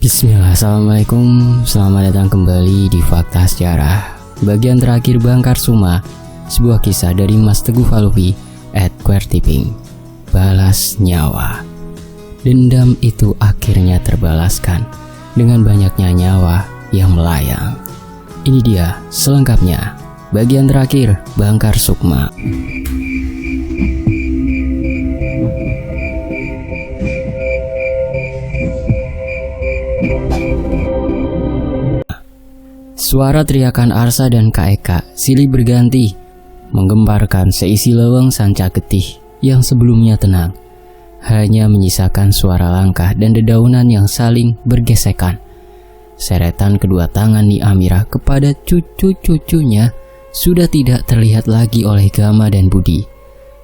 Bismillah, assalamualaikum. Selamat datang kembali di Fakta Sejarah. Bagian terakhir Bangkar Suma, sebuah kisah dari Mas Teguh Falupi @quertiping. Balas nyawa. Dendam itu akhirnya terbalaskan dengan banyaknya nyawa yang melayang. Ini dia selengkapnya. Bagian terakhir Bangkar Sukma. Suara teriakan Arsa dan Kak Eka silih berganti menggemparkan seisi leweng sanca getih yang sebelumnya tenang. Hanya menyisakan suara langkah dan dedaunan yang saling bergesekan. Seretan kedua tangan Ni Amirah kepada cucu-cucunya sudah tidak terlihat lagi oleh Gama dan Budi.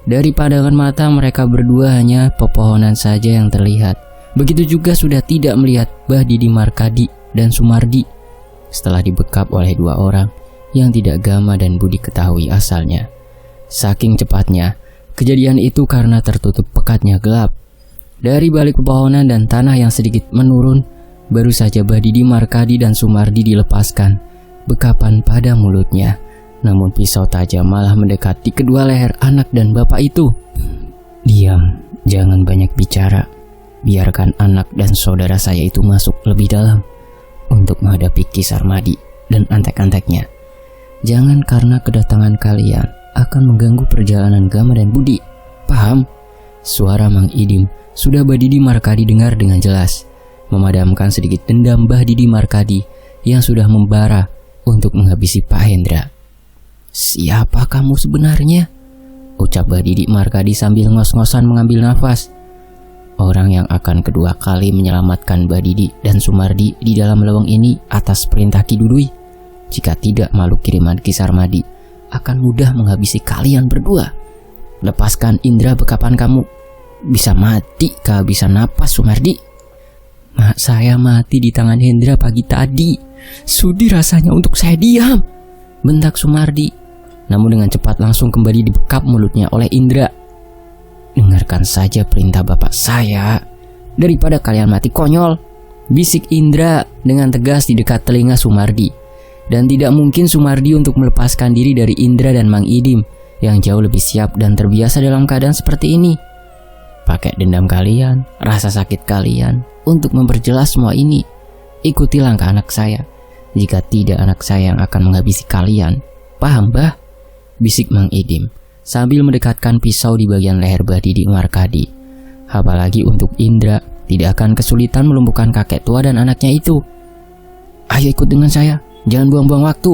Dari pandangan mata mereka berdua hanya pepohonan saja yang terlihat. Begitu juga sudah tidak melihat Bah Didi Markadi dan Sumardi setelah dibekap oleh dua orang yang tidak Gama dan Budi ketahui asalnya. Saking cepatnya kejadian itu karena tertutup pekatnya gelap. Dari balik pepohonan dan tanah yang sedikit menurun, baru saja Bah Didi Markadi dan Sumardi dilepaskan bekapan pada mulutnya. Namun pisau tajam malah mendekat di kedua leher anak dan bapak itu. Diam, jangan banyak bicara. Biarkan anak dan saudara saya itu masuk lebih dalam untuk menghadapi Ki Sarmadi dan antek-anteknya. Jangan karena kedatangan kalian akan mengganggu perjalanan Gama dan Budi. Paham? Suara Mang Idim sudah Bah Didi Markadi dengar dengan jelas, memadamkan sedikit dendam Bah Didi Markadi yang sudah membara untuk menghabisi Pak Hendra. "Siapa kamu sebenarnya?" ucap Bah Didi Markadi sambil ngos-ngosan mengambil nafas. Orang yang akan kedua kali menyelamatkan Bah Didi dan Sumardi di dalam leweng ini atas perintah Ki Dudui. Jika tidak makhluk kiriman Ki Sarmadi akan mudah menghabisi kalian berdua. Lepaskan indera bekapan kamu. Bisa mati kehabisan napas, Sumardi. "Mak saya mati di tangan Hendra pagi tadi. Sudi rasanya untuk saya diam," bentak Sumardi. Namun dengan cepat langsung kembali dibekap mulutnya oleh Indra. "Dengarkan saja perintah bapak saya, daripada kalian mati konyol," bisik Indra dengan tegas di dekat telinga Sumardi. Dan tidak mungkin Sumardi untuk melepaskan diri dari Indra dan Mang Idim yang jauh lebih siap dan terbiasa dalam keadaan seperti ini. "Pakai dendam kalian, rasa sakit kalian untuk memperjelas semua ini. Ikuti langkah anak saya. Jika tidak, anak saya yang akan menghabisi kalian. Paham, Bah?" bisik Mang Idim sambil mendekatkan pisau di bagian leher Bah Didi Markadi. Apalagi untuk Indra tidak akan kesulitan melumpuhkan kakek tua dan anaknya itu. "Ayo ikut dengan saya, jangan buang-buang waktu.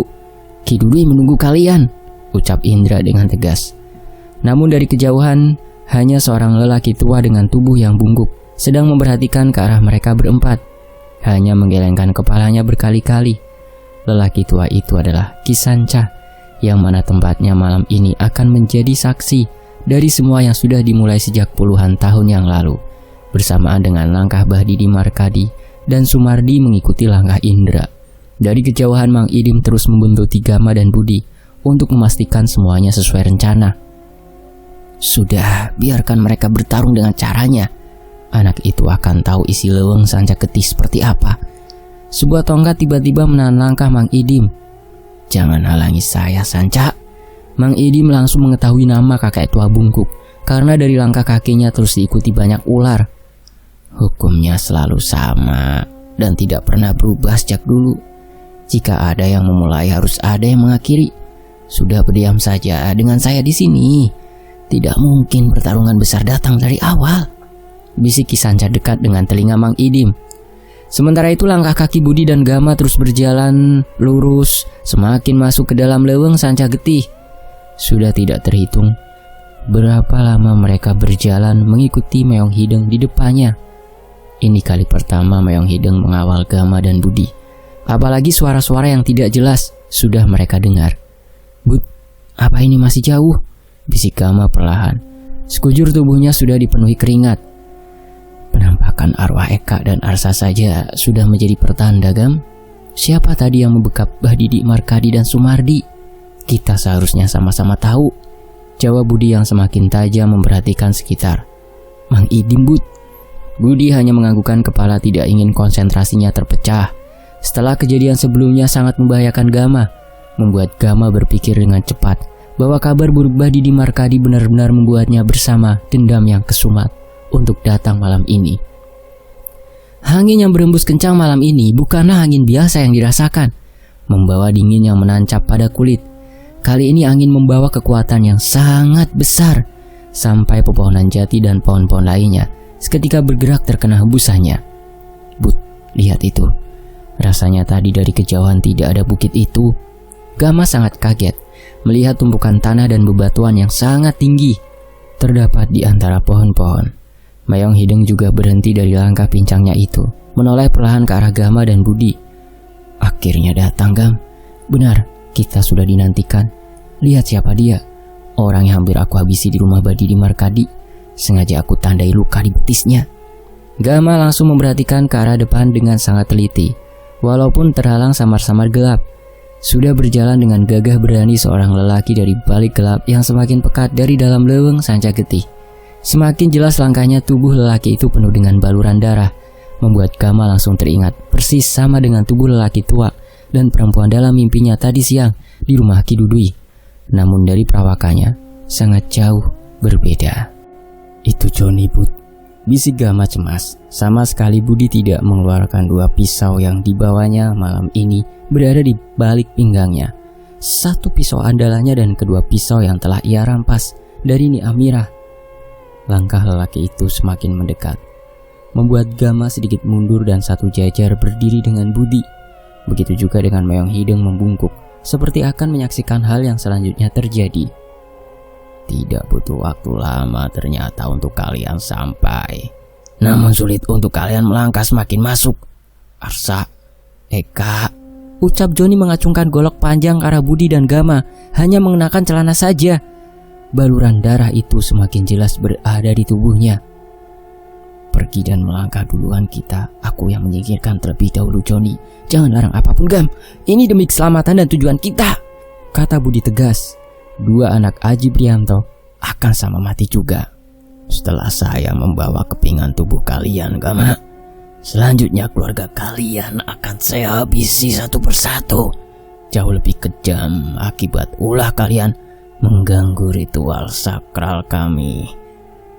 Ki Dudui menunggu kalian," ucap Indra dengan tegas. Namun dari kejauhan hanya seorang lelaki tua dengan tubuh yang bungkuk sedang memperhatikan ke arah mereka berempat. Hanya menggelengkan kepalanya berkali-kali. Lelaki tua itu adalah Ki Sanca, yang mana tempatnya malam ini akan menjadi saksi dari semua yang sudah dimulai sejak puluhan tahun yang lalu. Bersamaan dengan langkah Bah Didi Markadi dan Sumardi mengikuti langkah Indra. Dari kejauhan Mang Idim terus membuntuti Gama dan Budi untuk memastikan semuanya sesuai rencana. "Sudah, biarkan mereka bertarung dengan caranya. Anak itu akan tahu isi leweng sanca getih seperti apa." Sebuah tongkat tiba-tiba menahan langkah Mang Idim. "Jangan halangi saya, Sanca." Mang Idim langsung mengetahui nama kakek tua bungkuk karena dari langkah kakinya terus diikuti banyak ular. "Hukumnya selalu sama dan tidak pernah berubah sejak dulu. Jika ada yang memulai harus ada yang mengakhiri. Sudah berdiam saja dengan saya di sini. Tidak mungkin pertarungan besar datang dari awal," bisik Ki Sanca dekat dengan telinga Mang Idim. Sementara itu langkah kaki Budi dan Gama terus berjalan lurus semakin masuk ke dalam leweng sanca getih. Sudah tidak terhitung berapa lama mereka berjalan mengikuti Meong Hideng di depannya. Ini kali pertama Meong Hideng mengawal Gama dan Budi. Apalagi suara-suara yang tidak jelas sudah mereka dengar. "Bud, apa ini masih jauh?" bisik Gama perlahan. Sekujur tubuhnya sudah dipenuhi keringat. Penampakan arwah Eka dan Arsa saja sudah menjadi pertanda, Gam. Siapa tadi yang membekap Bah Didi Markadi dan Sumardi? Kita seharusnya sama-sama tahu, jawab Budi yang semakin tajam memperhatikan sekitar. "Mang Idim, Bud, Budi hanya menganggukkan kepala, tidak ingin konsentrasinya terpecah. Setelah kejadian sebelumnya sangat membahayakan Gama, membuat Gama berpikir dengan cepat bahwa kabar buruk Badi di Markadi benar-benar membuatnya bersama dendam yang kesumat untuk datang malam ini. Angin yang berembus kencang malam ini bukanlah angin biasa yang dirasakan, membawa dingin yang menancap pada kulit. Kali ini angin membawa kekuatan yang sangat besar, sampai pepohonan jati dan pohon-pohon lainnya seketika bergerak terkena hembusannya. But, lihat itu. Rasanya tadi dari kejauhan tidak ada bukit itu. Gama sangat kaget melihat tumpukan tanah dan bebatuan yang sangat tinggi terdapat di antara pohon-pohon. Mayong Hideng juga berhenti dari langkah pincangnya itu, menoleh perlahan ke arah Gama dan Budi. Akhirnya datang, Gam. Benar, kita sudah dinantikan. Lihat siapa dia. Orang yang hampir aku habisi di rumah Badi di Markadi. Sengaja aku tandai luka di betisnya. Gama langsung memperhatikan ke arah depan dengan sangat teliti. Walaupun terhalang samar-samar gelap, sudah berjalan dengan gagah berani seorang lelaki dari balik gelap yang semakin pekat dari dalam leuweung Sanca Getih. Semakin jelas langkahnya, tubuh lelaki itu penuh dengan baluran darah, membuat Gama langsung teringat persis sama dengan tubuh lelaki tua dan perempuan dalam mimpinya tadi siang di rumah Ki Dudui. Namun dari perawakannya sangat jauh berbeda. Itu Joni, Bud, bisik Gama cemas. Sama sekali Budi tidak mengeluarkan dua pisau yang dibawanya malam ini berada di balik pinggangnya. Satu pisau andalannya dan kedua pisau yang telah ia rampas dari Ni Amirah. Langkah lelaki itu semakin mendekat, membuat Gama sedikit mundur dan satu jajar berdiri dengan Budi. Begitu juga dengan Mayong Hideng membungkuk, seperti akan menyaksikan hal yang selanjutnya terjadi. Tidak butuh waktu lama ternyata untuk kalian sampai. Namun sulit untuk kalian melangkah semakin masuk. Arsa, Eka, ucap Joni mengacungkan golok panjang ke arah Budi dan Gama, hanya mengenakan celana saja. Baluran darah itu semakin jelas berada di tubuhnya. Pergi dan melangkah duluan kita. Aku yang menyingkirkan terlebih dahulu, Joni. Jangan larang apapun, Gam. Ini demi keselamatan dan tujuan kita, kata Budi tegas. Dua anak Aji Prianto akan sama mati juga setelah saya membawa kepingan tubuh kalian, Gama. Selanjutnya keluarga kalian akan saya habisi satu persatu. Jauh lebih kejam akibat ulah kalian mengganggu ritual sakral kami,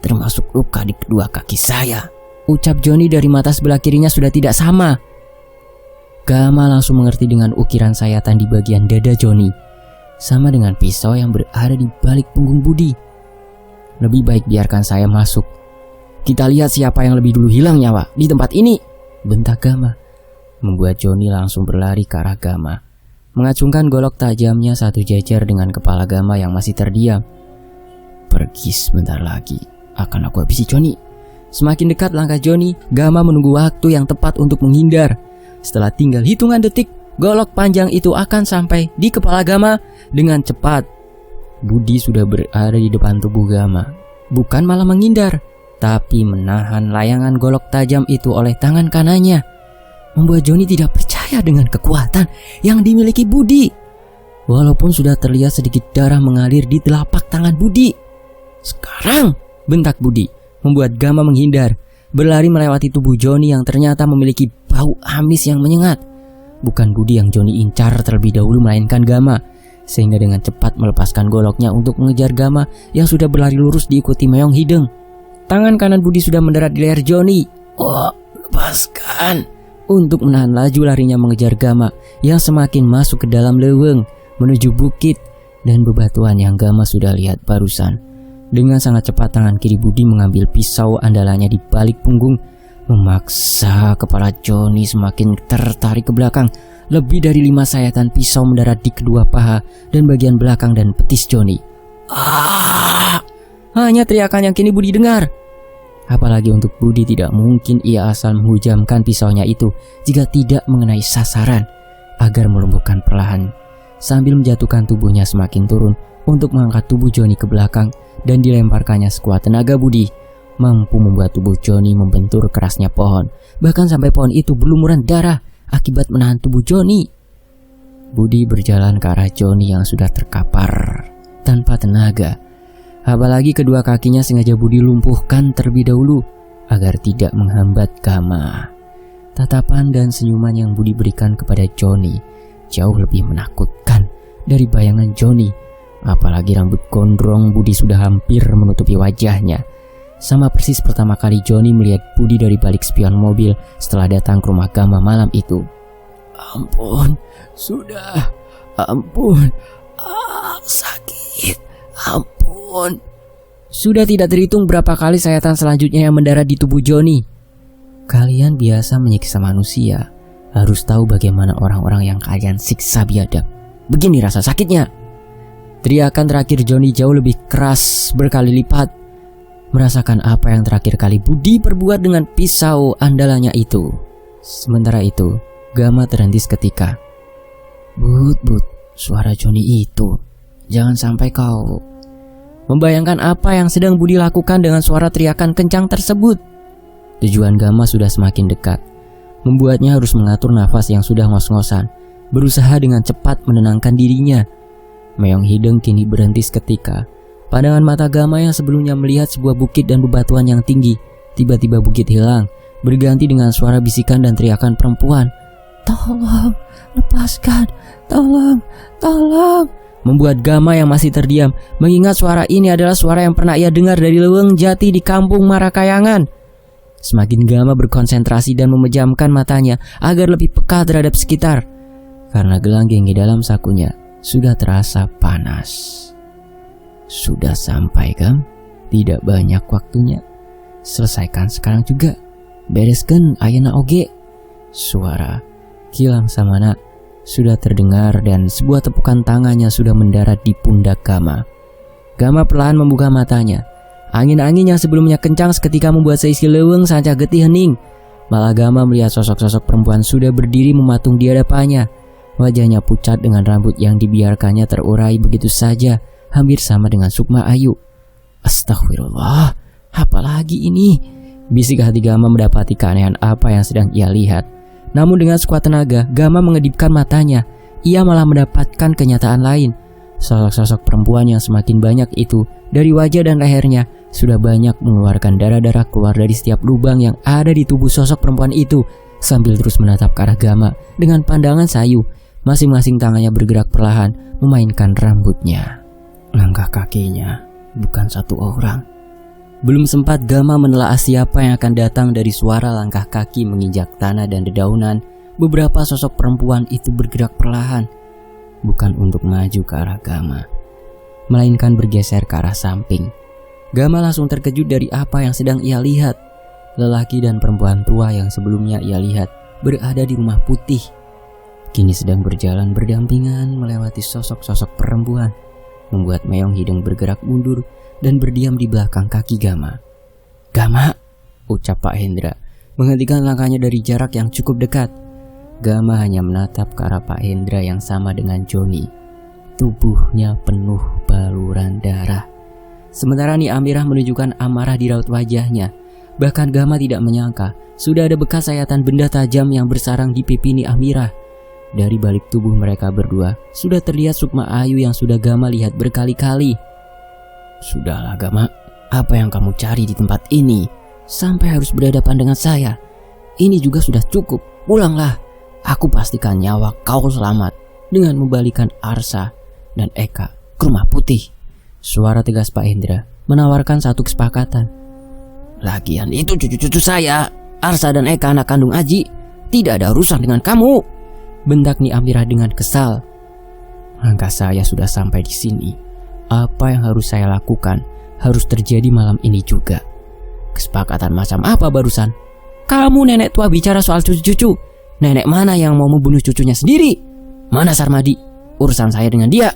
termasuk luka di kedua kaki saya, ucap Joni dari mata sebelah kirinya sudah tidak sama. Gama langsung mengerti dengan ukiran sayatan di bagian dada Joni, sama dengan pisau yang berada di balik punggung Budi. Lebih baik biarkan saya masuk. Kita lihat siapa yang lebih dulu hilang nyawa di tempat ini, bentak Gama, membuat Joni langsung berlari ke arah Gama, mengacungkan golok tajamnya satu jajar dengan kepala Gama yang masih terdiam. Pergi sebentar lagi, akan aku habisi Joni. Semakin dekat langkah Joni, Gama menunggu waktu yang tepat untuk menghindar. Setelah tinggal hitungan detik, golok panjang itu akan sampai di kepala Gama dengan cepat. Budi sudah berada di depan tubuh Gama, bukan malah menghindar, tapi menahan layangan golok tajam itu oleh tangan kanannya, membuat Joni tidak percaya dengan kekuatan yang dimiliki Budi. Walaupun sudah terlihat sedikit darah mengalir di telapak tangan Budi. Sekarang, bentak Budi, membuat Gama menghindar, berlari melewati tubuh Joni yang ternyata memiliki bau amis yang menyengat. Bukan Budi yang Joni incar terlebih dahulu, melainkan Gama, sehingga dengan cepat melepaskan goloknya untuk mengejar Gama yang sudah berlari lurus diikuti Mayong Hideng. Tangan kanan Budi sudah mendarat di leher Joni. Oh, lepaskan! Untuk menahan laju larinya mengejar Gama yang semakin masuk ke dalam leuweung menuju bukit dan bebatuan yang Gama sudah lihat barusan. Dengan sangat cepat tangan kiri Budi mengambil pisau andalannya di balik punggung, memaksa kepala Joni semakin tertarik ke belakang. Lebih dari 5 sayatan pisau mendarat di kedua paha dan bagian belakang dan petis Joni. Ah! Hanya teriakan yang kini Budi dengar. Apalagi untuk Budi, tidak mungkin ia asal menghujamkan pisaunya itu jika tidak mengenai sasaran, agar melumpuhkan perlahan, sambil menjatuhkan tubuhnya semakin turun untuk mengangkat tubuh Joni ke belakang dan dilemparkannya sekuat tenaga. Budi mampu membuat tubuh Joni membentur kerasnya pohon, bahkan sampai pohon itu berlumuran darah akibat menahan tubuh Joni. Budi berjalan ke arah Joni yang sudah terkapar tanpa tenaga. Apalagi kedua kakinya sengaja Budi lumpuhkan terlebih dahulu agar tidak menghambat Gama. Tatapan dan senyuman yang Budi berikan kepada Johnny jauh lebih menakutkan dari bayangan Johnny. Apalagi rambut gondrong Budi sudah hampir menutupi wajahnya. Sama persis pertama kali Johnny melihat Budi dari balik spion mobil setelah datang ke rumah Gama malam itu. Ampun, sudah. Ampun. Sakit. Ampun. Sudah tidak terhitung berapa kali sayatan selanjutnya yang mendarat di tubuh Johnny. Kalian biasa menyiksa manusia, harus tahu bagaimana orang-orang yang kalian siksa biadab. Begini rasa sakitnya. Teriakan terakhir Johnny jauh lebih keras berkali lipat. Merasakan apa yang terakhir kali Budi perbuat dengan pisau andalannya itu. Sementara itu, Gama terhenti seketika. But, suara Johnny itu. Jangan sampai kau membayangkan apa yang sedang Budi lakukan dengan suara teriakan kencang tersebut. Tujuan Gama sudah semakin dekat, membuatnya harus mengatur nafas yang sudah ngos-ngosan, berusaha dengan cepat menenangkan dirinya. Meong Hideng kini berhenti seketika. Pandangan mata Gama yang sebelumnya melihat sebuah bukit dan bebatuan yang tinggi, tiba-tiba bukit hilang, berganti dengan suara bisikan dan teriakan perempuan. Tolong, lepaskan, tolong, tolong. Membuat Gama yang masih terdiam, mengingat suara ini adalah suara yang pernah ia dengar dari Leweng Jati di kampung Marakayangan. Semakin Gama berkonsentrasi dan memejamkan matanya agar lebih peka terhadap sekitar, karena gelang-geng di dalam sakunya sudah terasa panas. Sudah sampai, Gam? Tidak banyak waktunya. Selesaikan sekarang juga. Bereskan ayeuna oge. Suara Kilang Samana sudah terdengar dan sebuah tepukan tangannya sudah mendarat di pundak Gama. Gama perlahan membuka matanya. Angin-angin yang sebelumnya kencang seketika membuat seisi leuweung sancak getih hening. Malah Gama melihat sosok-sosok perempuan sudah berdiri mematung di hadapannya. Wajahnya pucat dengan rambut yang dibiarkannya terurai begitu saja, hampir sama dengan Sukma Ayu. Astagfirullah, apalagi ini? Bisik hati Gama mendapati keanehan apa yang sedang ia lihat. Namun dengan sekuat tenaga, Gama mengedipkan matanya. Ia malah mendapatkan kenyataan lain. Sosok-sosok perempuan yang semakin banyak itu, dari wajah dan lehernya, sudah banyak mengeluarkan darah-darah keluar dari setiap lubang yang ada di tubuh sosok perempuan itu, sambil terus menatap ke arah Gama dengan pandangan sayu. Masing-masing tangannya bergerak perlahan, memainkan rambutnya. Langkah kakinya bukan satu orang. Belum sempat Gama menelaah siapa yang akan datang dari suara langkah kaki menginjak tanah dan dedaunan, beberapa sosok perempuan itu bergerak perlahan. Bukan untuk maju ke arah Gama, melainkan bergeser ke arah samping. Gama langsung terkejut dari apa yang sedang ia lihat. Lelaki dan perempuan tua yang sebelumnya ia lihat berada di rumah putih, kini sedang berjalan berdampingan melewati sosok-sosok perempuan, membuat Meong Hideng bergerak mundur dan berdiam di belakang kaki Gama. Gama, ucap Pak Hendra, menghentikan langkahnya dari jarak yang cukup dekat. Gama hanya menatap ke arah Pak Hendra yang sama dengan Johnny. Tubuhnya penuh baluran darah. Sementara Ni Amirah menunjukkan amarah di raut wajahnya. Bahkan Gama tidak menyangka sudah ada bekas sayatan benda tajam yang bersarang di pipi Ni Amirah. Dari balik tubuh mereka berdua sudah terlihat Sukma Ayu yang sudah Gama lihat berkali-kali. Sudahlah Gama, apa yang kamu cari di tempat ini sampai harus berhadapan dengan saya? Ini juga sudah cukup, pulanglah. Aku pastikan nyawa kau selamat dengan membalikan Arsa dan Eka ke rumah putih. Suara tegas Pak Hendra menawarkan satu kesepakatan. Lagian itu cucu-cucu saya, Arsa dan Eka anak kandung Aji. Tidak ada urusan dengan kamu, bentak Ni Amirah dengan kesal. Langkah saya sudah sampai di sini. Apa yang harus saya lakukan harus terjadi malam ini juga. Kesepakatan macam apa barusan? Kamu nenek tua bicara soal cucu-cucu. Nenek mana yang mau membunuh cucunya sendiri? Mana Sarmadi? Urusan saya dengan dia.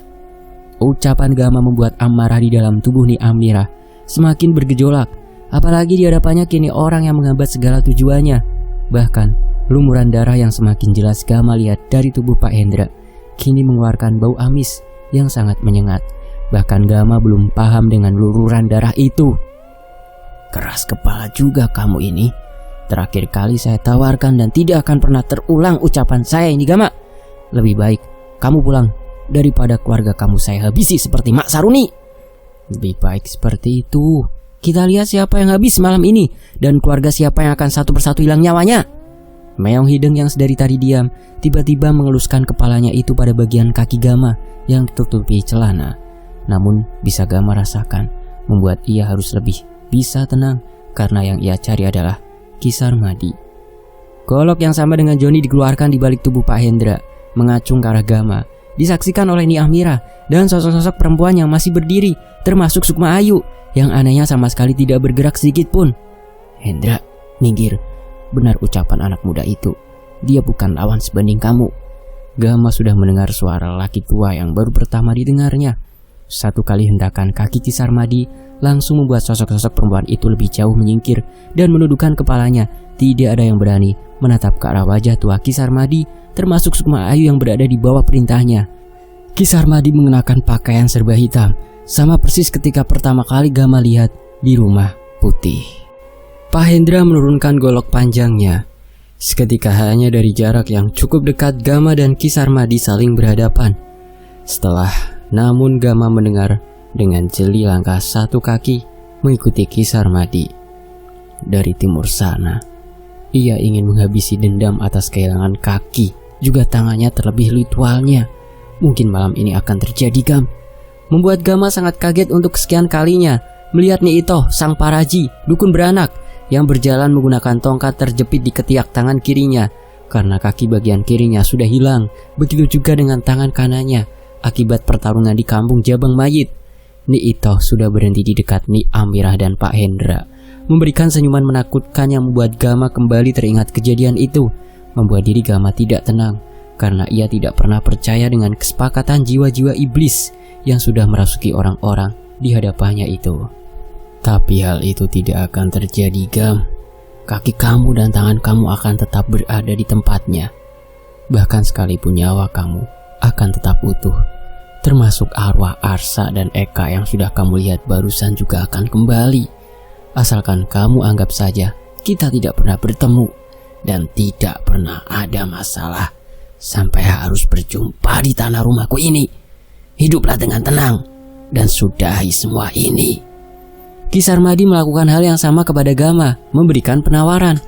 Ucapan Gama membuat amarah di dalam tubuh Ni Amirah semakin bergejolak. Apalagi di hadapannya kini orang yang menghambat segala tujuannya. Bahkan lumuran darah yang semakin jelas Gama lihat dari tubuh Pak Hendra kini mengeluarkan bau amis yang sangat menyengat. Bahkan Gama belum paham dengan luluran darah itu. Keras kepala juga kamu ini. Terakhir kali saya tawarkan dan tidak akan pernah terulang ucapan saya ini Gama. Lebih baik kamu pulang daripada keluarga kamu saya habisi seperti Mak Saruni. Lebih baik seperti itu. Kita lihat siapa yang habis malam ini dan keluarga siapa yang akan satu persatu hilang nyawanya. Meong Hideng yang sedari tadi diam tiba-tiba mengeluskan kepalanya itu pada bagian kaki Gama yang tutupi celana. Namun bisa Gama rasakan membuat ia harus lebih bisa tenang karena yang ia cari adalah Ki Sarmadi. Golok yang sama dengan Joni dikeluarkan di balik tubuh Pak Hendra, mengacung ke arah Gama. Disaksikan oleh Ni Amira dan sosok-sosok perempuan yang masih berdiri, termasuk Sukma Ayu yang anehnya sama sekali tidak bergerak sedikit pun. Hendra, minggir. Benar ucapan anak muda itu. Dia bukan lawan sebanding kamu. Gama sudah mendengar suara lelaki tua yang baru pertama didengarnya. Satu kali hentakan kaki Ki Sarmadi langsung membuat sosok-sosok perempuan itu lebih jauh menyingkir dan menundukkan kepalanya. Tidak ada yang berani menatap ke arah wajah tua Ki Sarmadi, termasuk Sukma Ayu yang berada di bawah perintahnya. Ki Sarmadi mengenakan pakaian serba hitam, sama persis ketika pertama kali Gama lihat di Rumah Putih. Pak Hendra menurunkan golok panjangnya. Seketika hanya dari jarak yang cukup dekat Gama dan Ki Sarmadi saling berhadapan. Namun Gama mendengar dengan jeli langkah satu kaki mengikuti Ki Sarmadi. Dari timur sana, ia ingin menghabisi dendam atas kehilangan kaki, juga tangannya terlebih ritualnya. Mungkin malam ini akan terjadi, Gam. Membuat Gama sangat kaget untuk kesekian kalinya melihat Nyi Itoh, sang paraji, dukun beranak, yang berjalan menggunakan tongkat terjepit di ketiak tangan kirinya karena kaki bagian kirinya sudah hilang. Begitu juga dengan tangan kanannya akibat pertarungan di kampung Jabang Mayit. Nyi Itoh sudah berhenti di dekat Ni Amirah dan Pak Hendra, memberikan senyuman menakutkan yang membuat Gama kembali teringat kejadian itu. Membuat diri Gama tidak tenang karena ia tidak pernah percaya dengan kesepakatan jiwa-jiwa iblis yang sudah merasuki orang-orang di hadapannya itu. Tapi hal itu tidak akan terjadi, Gam. Kaki kamu dan tangan kamu akan tetap berada di tempatnya. Bahkan sekalipun nyawa kamu akan tetap utuh. Termasuk arwah Arsa dan Eka yang sudah kamu lihat barusan juga akan kembali. Asalkan kamu anggap saja kita tidak pernah bertemu dan tidak pernah ada masalah sampai harus berjumpa di tanah rumahku ini. Hiduplah dengan tenang dan sudahi semua ini. Ki Sarmadi melakukan hal yang sama kepada Gama, memberikan penawaran.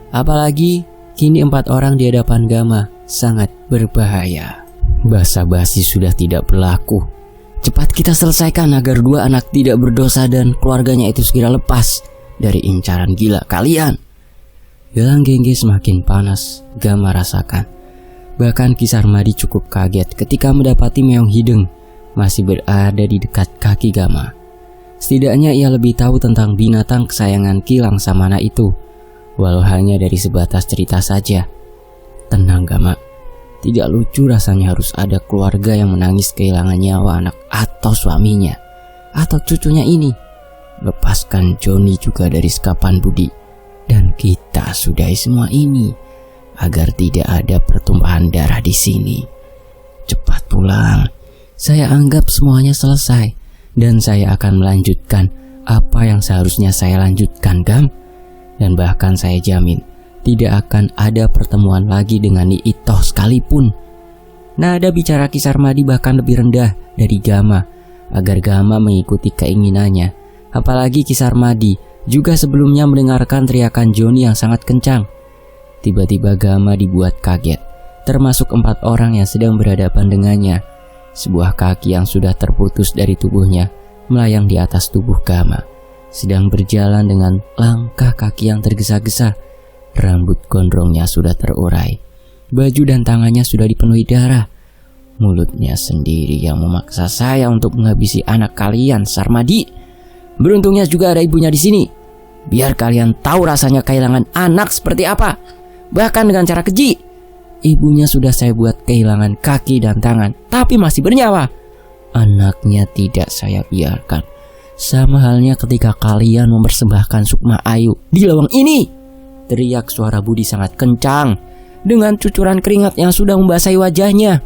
Apalagi kini 4 orang di hadapan Gama sangat berbahaya. Basa-basi sudah tidak berlaku. Cepat kita selesaikan agar 2 anak tidak berdosa dan keluarganya itu segera lepas dari incaran gila kalian. Gelang Gengge semakin panas, Gama rasakan. Bahkan Ki Sarmadi cukup kaget ketika mendapati Meong Hideng masih berada di dekat kaki Gama. Setidaknya ia lebih tahu tentang binatang kesayangan Ki Langsamana itu, walau hanya dari sebatas cerita saja. Tenang Gama, tidak lucu rasanya harus ada keluarga yang menangis kehilangan nyawa anak atau suaminya atau cucunya ini. Lepaskan Joni juga dari sekapan budi dan kita sudahi semua ini agar tidak ada pertumpahan darah di sini. Cepat pulang. Saya anggap semuanya selesai dan saya akan melanjutkan apa yang seharusnya saya lanjutkan, Gam. Dan bahkan saya jamin tidak akan ada pertemuan lagi dengan Nyi Itoh sekalipun. Nada bicara Ki Sarmadi bahkan lebih rendah dari Gama agar Gama mengikuti keinginannya. Apalagi Ki Sarmadi juga sebelumnya mendengarkan teriakan Joni yang sangat kencang. Tiba-tiba Gama dibuat kaget, termasuk 4 orang yang sedang berhadapan dengannya. Sebuah kaki yang sudah terputus dari tubuhnya melayang di atas tubuh Gama, sedang berjalan dengan langkah kaki yang tergesa-gesa. Rambut gondrongnya sudah terurai, baju dan tangannya sudah dipenuhi darah. Mulutnya sendiri yang memaksa saya untuk menghabisi anak kalian, Sarmadi. Beruntungnya juga ada ibunya di sini. Biar kalian tahu rasanya kehilangan anak seperti apa. Bahkan dengan cara keji. Ibunya sudah saya buat kehilangan kaki dan tangan, tapi masih bernyawa. Anaknya tidak saya biarkan. Sama halnya ketika kalian mempersembahkan Sukma Ayu di lawang ini. Teriak suara Budi sangat kencang dengan cucuran keringat yang sudah membasahi wajahnya.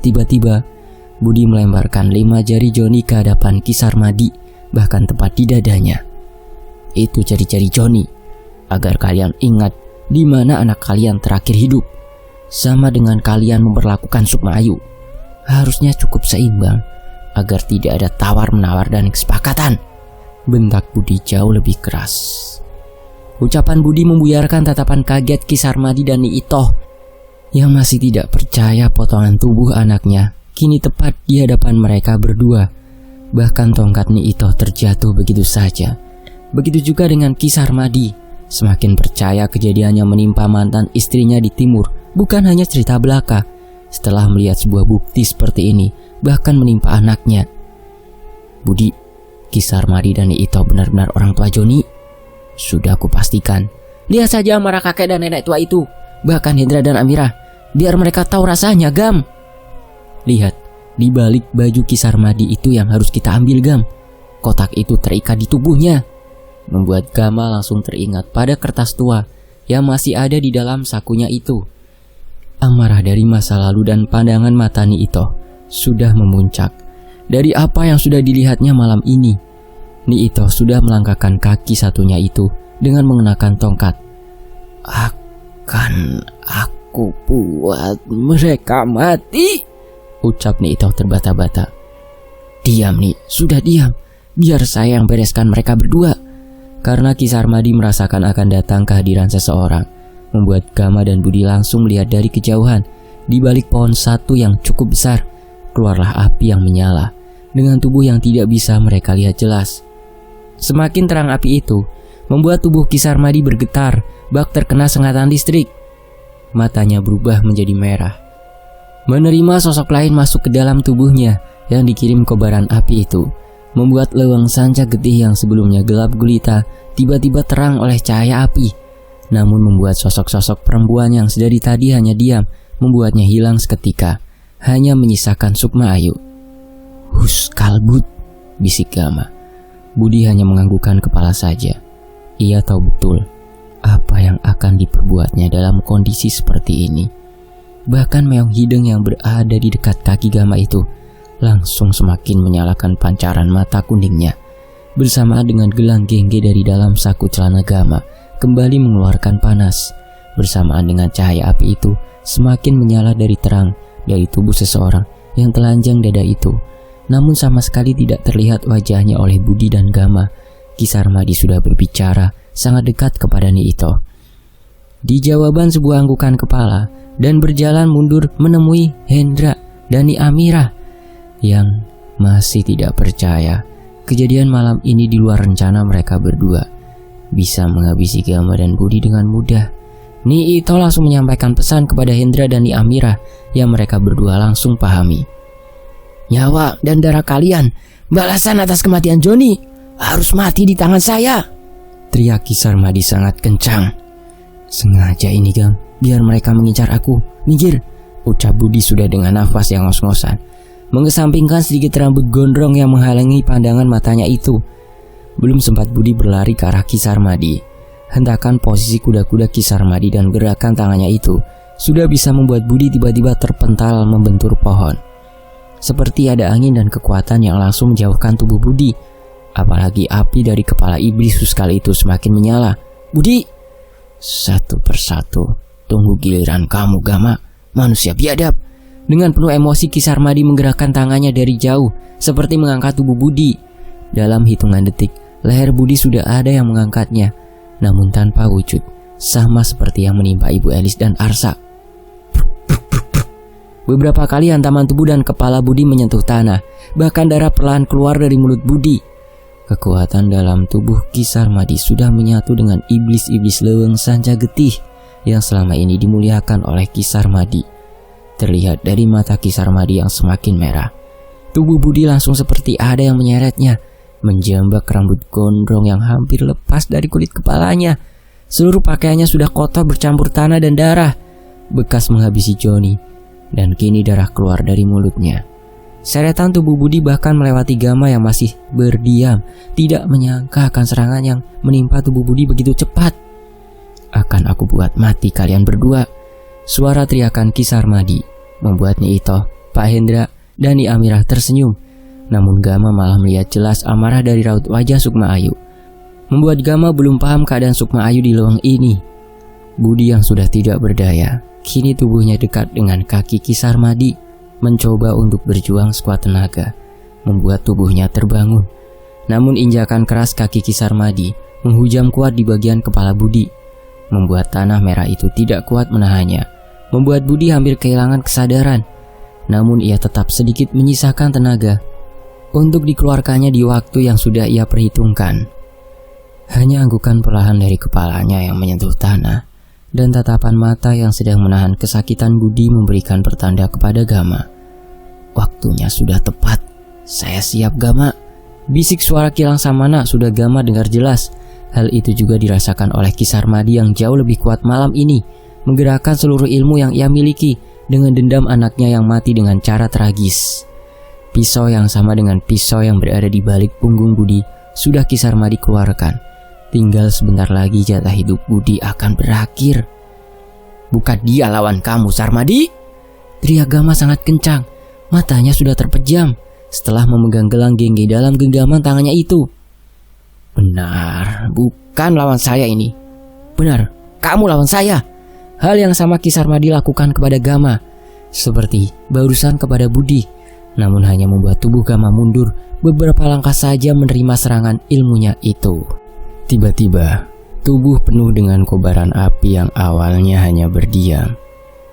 Tiba-tiba Budi melemparkan 5 jari Joni ke hadapan Ki Sarmadi, bahkan tepat di dadanya. Itu jari-jari Joni, agar kalian ingat di mana anak kalian terakhir hidup. Sama dengan kalian memperlakukan Sukma Ayu, harusnya cukup seimbang agar tidak ada tawar-menawar dan kesepakatan. bentak Budi jauh lebih keras. Ucapan Budi membuyarkan tatapan kaget Ki Sarmadi dan Nyi Itoh yang masih tidak percaya potongan tubuh anaknya kini tepat di hadapan mereka berdua. Bahkan tongkat Nyi Itoh terjatuh begitu saja. Begitu juga dengan Ki Sarmadi, semakin percaya kejadiannya menimpa mantan istrinya di timur bukan hanya cerita belaka. Setelah melihat sebuah bukti seperti ini, bahkan menimpa anaknya. Budi, Ki Sarmadi dan Nyi Itoh benar-benar orang tua Joni. Sudah aku pastikan. Lihat saja amarah kakek dan nenek tua itu, bahkan Hendra dan Amirah. Biar mereka tahu rasanya, Gam. Lihat, di balik baju Ki Sarmadi itu yang harus kita ambil, Gam. Kotak itu terikat di tubuhnya. Membuat Gama langsung teringat pada kertas tua yang masih ada di dalam sakunya itu. Amarah dari masa lalu dan pandangan mata Nyi Itoh sudah memuncak dari apa yang sudah dilihatnya malam ini. Nyi Itoh sudah melangkahkan kaki satunya itu dengan mengenakan tongkat. Akan aku buat mereka mati, ucap Nyi Itoh terbata-bata. Diam Nyi, sudah diam. Biar saya yang bereskan mereka berdua. Karena Ki Sarmadi merasakan akan datang kehadiran seseorang, membuat Gama dan Budi langsung melihat dari kejauhan. Di balik pohon satu yang cukup besar, keluarlah api yang menyala dengan tubuh yang tidak bisa mereka lihat jelas. Semakin terang api itu membuat tubuh Ki Sarmadi bergetar, bak terkena sengatan listrik. Matanya berubah menjadi merah. Menerima sosok lain masuk ke dalam tubuhnya yang dikirim kobaran api itu, membuat leweng sanca getih yang sebelumnya gelap gulita tiba-tiba terang oleh cahaya api. Namun membuat sosok-sosok perempuan yang sedari tadi hanya diam, membuatnya hilang seketika, hanya menyisakan Sukma Ayu. Hus kalbut, bisik Gama. Budi hanya menganggukkan kepala saja. Ia tahu betul apa yang akan diperbuatnya dalam kondisi seperti ini. Bahkan meong hidung yang berada di dekat kaki Gama itu langsung semakin menyalakan pancaran mata kuningnya. Bersamaan dengan gelang gengge dari dalam saku celana Gama kembali mengeluarkan panas. Bersamaan dengan cahaya api itu semakin menyala dari terang dari tubuh seseorang yang telanjang dada itu. Namun sama sekali tidak terlihat wajahnya oleh Budi dan Gama. Ki Sarmadi sudah berbicara sangat dekat kepada Nyi Itoh. Di jawaban sebuah anggukan kepala dan berjalan mundur menemui Hendra dan Nyi Amirah yang masih tidak percaya kejadian malam ini di luar rencana mereka berdua bisa menghabisi Gama dan Budi dengan mudah. Nyi Itoh langsung menyampaikan pesan kepada Hendra dan Nyi Amirah yang mereka berdua langsung pahami. Nyawa dan darah kalian, balasan atas kematian Joni, harus mati di tangan saya, teriak Ki Sarmadi sangat kencang. Sengaja ini Gam, biar mereka mengincar aku. Minggir, ucap Budi sudah dengan nafas yang ngos-ngosan, mengesampingkan sedikit rambut gondrong yang menghalangi pandangan matanya itu. Belum sempat Budi berlari ke arah Ki Sarmadi, hentakan posisi kuda-kuda Ki Sarmadi dan gerakan tangannya itu sudah bisa membuat Budi tiba-tiba terpental membentur pohon. Seperti ada angin dan kekuatan yang langsung menjauhkan tubuh Budi. Apalagi api dari kepala iblis sekali itu semakin menyala. Budi, satu persatu, tunggu giliran kamu Gama, manusia biadab. Dengan penuh emosi Ki Sarmadi menggerakkan tangannya dari jauh, seperti mengangkat tubuh Budi. Dalam hitungan detik, leher Budi sudah ada yang mengangkatnya, namun tanpa wujud, sama seperti yang menimpa Ibu Elis dan Arsa. Beberapa kali hantaman tubuh dan kepala Budi menyentuh tanah, bahkan darah perlahan keluar dari mulut Budi. Kekuatan dalam tubuh Ki Sarmadi sudah menyatu dengan iblis-iblis leweng sanca getih yang selama ini dimuliakan oleh Ki Sarmadi. Terlihat dari mata Ki Sarmadi yang semakin merah. Tubuh Budi langsung seperti ada yang menyeretnya, menjambak rambut gondrong yang hampir lepas dari kulit kepalanya. Seluruh pakaiannya sudah kotor bercampur tanah dan darah, bekas menghabisi Joni. Dan kini darah keluar dari mulutnya. Seretan tubuh Budi bahkan melewati Gama yang masih berdiam, tidak menyangka akan serangan yang menimpa tubuh Budi begitu cepat. Akan aku buat mati kalian berdua. Suara teriakan Ki Sarmadi membuat Nyi Itoh, Pak Hendra, dan Nyi Amirah tersenyum. Namun Gama malah melihat jelas amarah dari raut wajah Sukma Ayu. Membuat Gama belum paham keadaan Sukma Ayu di leweng ini. Budi yang sudah tidak berdaya, kini tubuhnya dekat dengan kaki Ki Sarmadi, mencoba untuk berjuang sekuat tenaga, membuat tubuhnya terbangun. Namun injakan keras kaki Ki Sarmadi menghujam kuat di bagian kepala Budi, membuat tanah merah itu tidak kuat menahannya, membuat Budi hampir kehilangan kesadaran. Namun ia tetap sedikit menyisakan tenaga untuk dikeluarkannya di waktu yang sudah ia perhitungkan. Hanya anggukan perlahan dari kepalanya yang menyentuh tanah, dan tatapan mata yang sedang menahan kesakitan Budi memberikan pertanda kepada Gama. Waktunya sudah tepat. Saya siap, Gama. Bisik suara Kilang Samana sudah Gama dengar jelas. Hal itu juga dirasakan oleh Ki Sarmadi yang jauh lebih kuat malam ini, menggerakkan seluruh ilmu yang ia miliki dengan dendam anaknya yang mati dengan cara tragis. Pisau yang sama dengan pisau yang berada di balik punggung Budi sudah Ki Sarmadi keluarkan. Tinggal sebentar lagi jatah hidup Budi akan berakhir. "Bukan dia lawan kamu, Sarmadi!" teriak Gama sangat kencang. Matanya sudah terpejam setelah memegang gelang gengge dalam genggaman tangannya itu. "Benar, bukan lawan saya ini. Benar, kamu lawan saya." Hal yang sama Ki Sarmadi lakukan kepada Gama, seperti barusan kepada Budi, namun hanya membuat tubuh Gama mundur beberapa langkah saja menerima serangan ilmunya itu. Tiba-tiba, tubuh penuh dengan kobaran api yang awalnya hanya berdiam,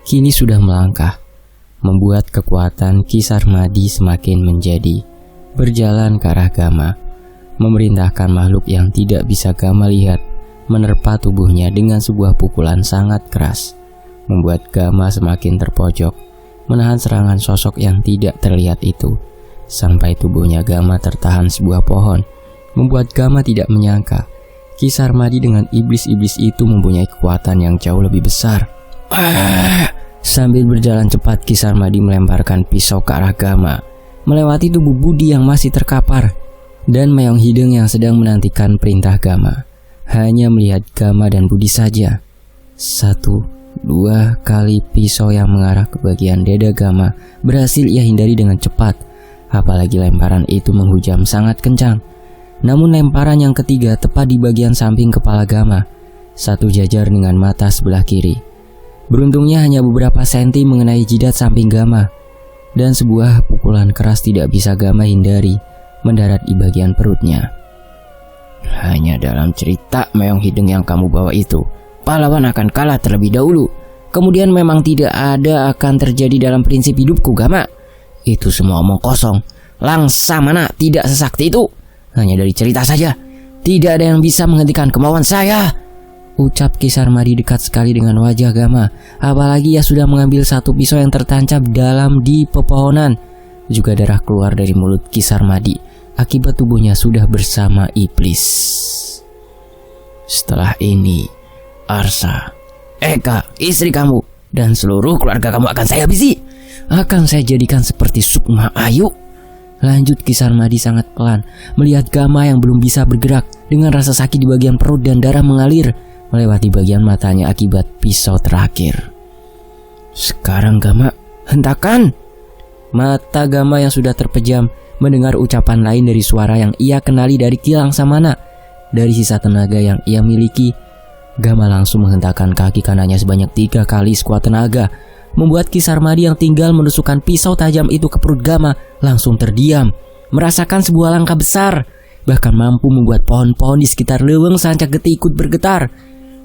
kini sudah melangkah, membuat kekuatan Ki Sarmadi semakin menjadi, berjalan ke arah Gama, memerintahkan makhluk yang tidak bisa Gama lihat menerpa tubuhnya dengan sebuah pukulan sangat keras, membuat Gama semakin terpojok, menahan serangan sosok yang tidak terlihat itu, sampai tubuhnya Gama tertahan sebuah pohon, membuat Gama tidak menyangka Ki Sarmadi dengan iblis-iblis itu mempunyai kekuatan yang jauh lebih besar. Sambil berjalan cepat, Ki Sarmadi melemparkan pisau ke arah Gama, melewati tubuh Budi yang masih terkapar, dan Meong Hideng yang sedang menantikan perintah Gama. Hanya melihat Gama dan Budi saja. 1, 2 kali pisau yang mengarah ke bagian dada Gama berhasil ia hindari dengan cepat. Apalagi lemparan itu menghujam sangat kencang. Namun lemparan yang ketiga tepat di bagian samping kepala Gama, satu jajar dengan mata sebelah kiri. Beruntungnya hanya beberapa senti mengenai jidat samping Gama, dan sebuah pukulan keras tidak bisa Gama hindari, mendarat di bagian perutnya. "Hanya dalam cerita Meong Hideng yang kamu bawa itu, pahlawan akan kalah terlebih dahulu. Kemudian memang tidak ada akan terjadi dalam prinsip hidupku, Gama. Itu semua omong kosong. Langsamana tidak sesakti itu. Hanya dari cerita saja. Tidak ada yang bisa menghentikan kemauan saya," ucap Ki Sarmadi dekat sekali dengan wajah Gama. Apalagi ia sudah mengambil satu pisau yang tertancap dalam di pepohonan. Juga darah keluar dari mulut Ki Sarmadi akibat tubuhnya sudah bersama iblis. "Setelah ini, Arsa, Eka, istri kamu, dan seluruh keluarga kamu akan saya habisi. Akan saya jadikan seperti Sukma Ayu," lanjut Ki Sarmadi sangat pelan, melihat Gama yang belum bisa bergerak dengan rasa sakit di bagian perut dan darah mengalir melewati bagian matanya akibat pisau terakhir. "Sekarang Gama, hentakan!" Mata Gama yang sudah terpejam mendengar ucapan lain dari suara yang ia kenali dari Kilang Samana. Dari sisa tenaga yang ia miliki, Gama langsung menghentakkan kaki kanannya sebanyak 3 kali sekuat tenaga, membuat Ki Sarmadi yang tinggal menusukkan pisau tajam itu ke perut Gama langsung terdiam, merasakan sebuah langkah besar, bahkan mampu membuat pohon-pohon di sekitar Leweng Sancak Getih ikut bergetar,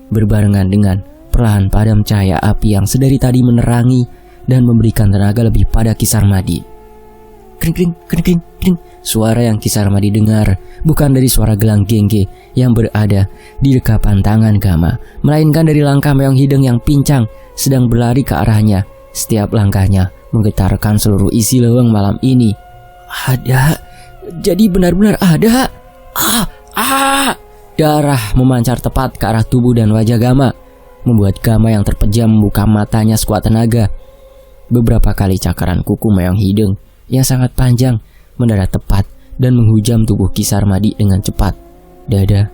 berbarengan dengan perlahan padam cahaya api yang sedari tadi menerangi dan memberikan tenaga lebih pada Ki Sarmadi. Kring kring kring kring kring. Suara yang Ki Sarmadi dengar bukan dari suara gelang gengge yang berada di dekapan tangan Gama, melainkan dari langkah Meong Hideng yang pincang sedang berlari ke arahnya. Setiap langkahnya menggetarkan seluruh isi leweng malam ini. "Ada, jadi benar-benar ada." Darah memancar tepat ke arah tubuh dan wajah Gama, membuat Gama yang terpejam membuka matanya sekuat tenaga. Beberapa kali cakaran kuku Meong Hideng yang sangat panjang mendarat tepat dan menghujam tubuh Ki Sarmadi dengan cepat. Dada,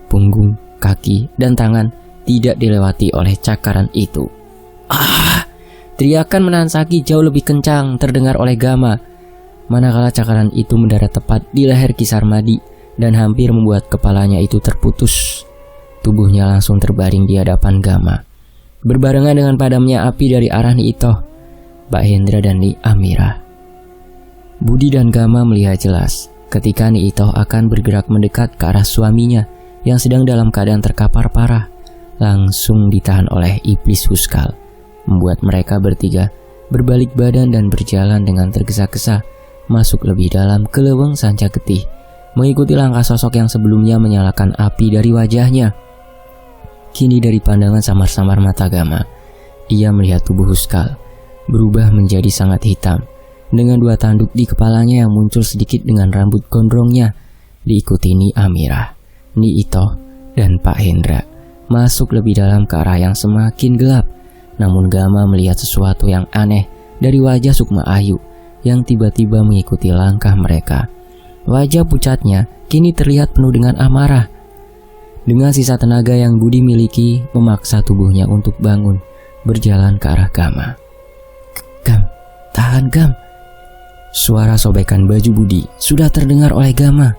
punggung, kaki, dan tangan tidak dilewati oleh cakaran itu. Teriakan menahan sakit jauh lebih kencang terdengar oleh Gama, manakala cakaran itu mendarat tepat di leher Ki Sarmadi dan hampir membuat kepalanya itu terputus. Tubuhnya langsung terbaring di hadapan Gama, berbarengan dengan padamnya api dari arah Ni Itoh, Mbak Hendra, dan Ni Amira. Budi dan Gama melihat jelas ketika Nyi Itoh akan bergerak mendekat ke arah suaminya yang sedang dalam keadaan terkapar parah, langsung ditahan oleh iblis Huskal, membuat mereka bertiga berbalik badan dan berjalan dengan tergesa-gesa masuk lebih dalam ke leweng Sanca Getih, mengikuti langkah sosok yang sebelumnya menyalakan api dari wajahnya. Kini dari pandangan samar-samar mata Gama, ia melihat tubuh Huskal berubah menjadi sangat hitam, dengan 2 tanduk di kepalanya yang muncul sedikit dengan rambut gondrongnya, diikuti Nyi Amirah, Nyi Itoh, dan Pak Hendra masuk lebih dalam ke arah yang semakin gelap. Namun Gama melihat sesuatu yang aneh dari wajah Sukma Ayu yang tiba-tiba mengikuti langkah mereka. Wajah pucatnya kini terlihat penuh dengan amarah. Dengan sisa tenaga yang Budi miliki, memaksa tubuhnya untuk bangun, berjalan ke arah Gama. "Gam, tahan Gam." Suara sobekan baju Budi sudah terdengar oleh Gama,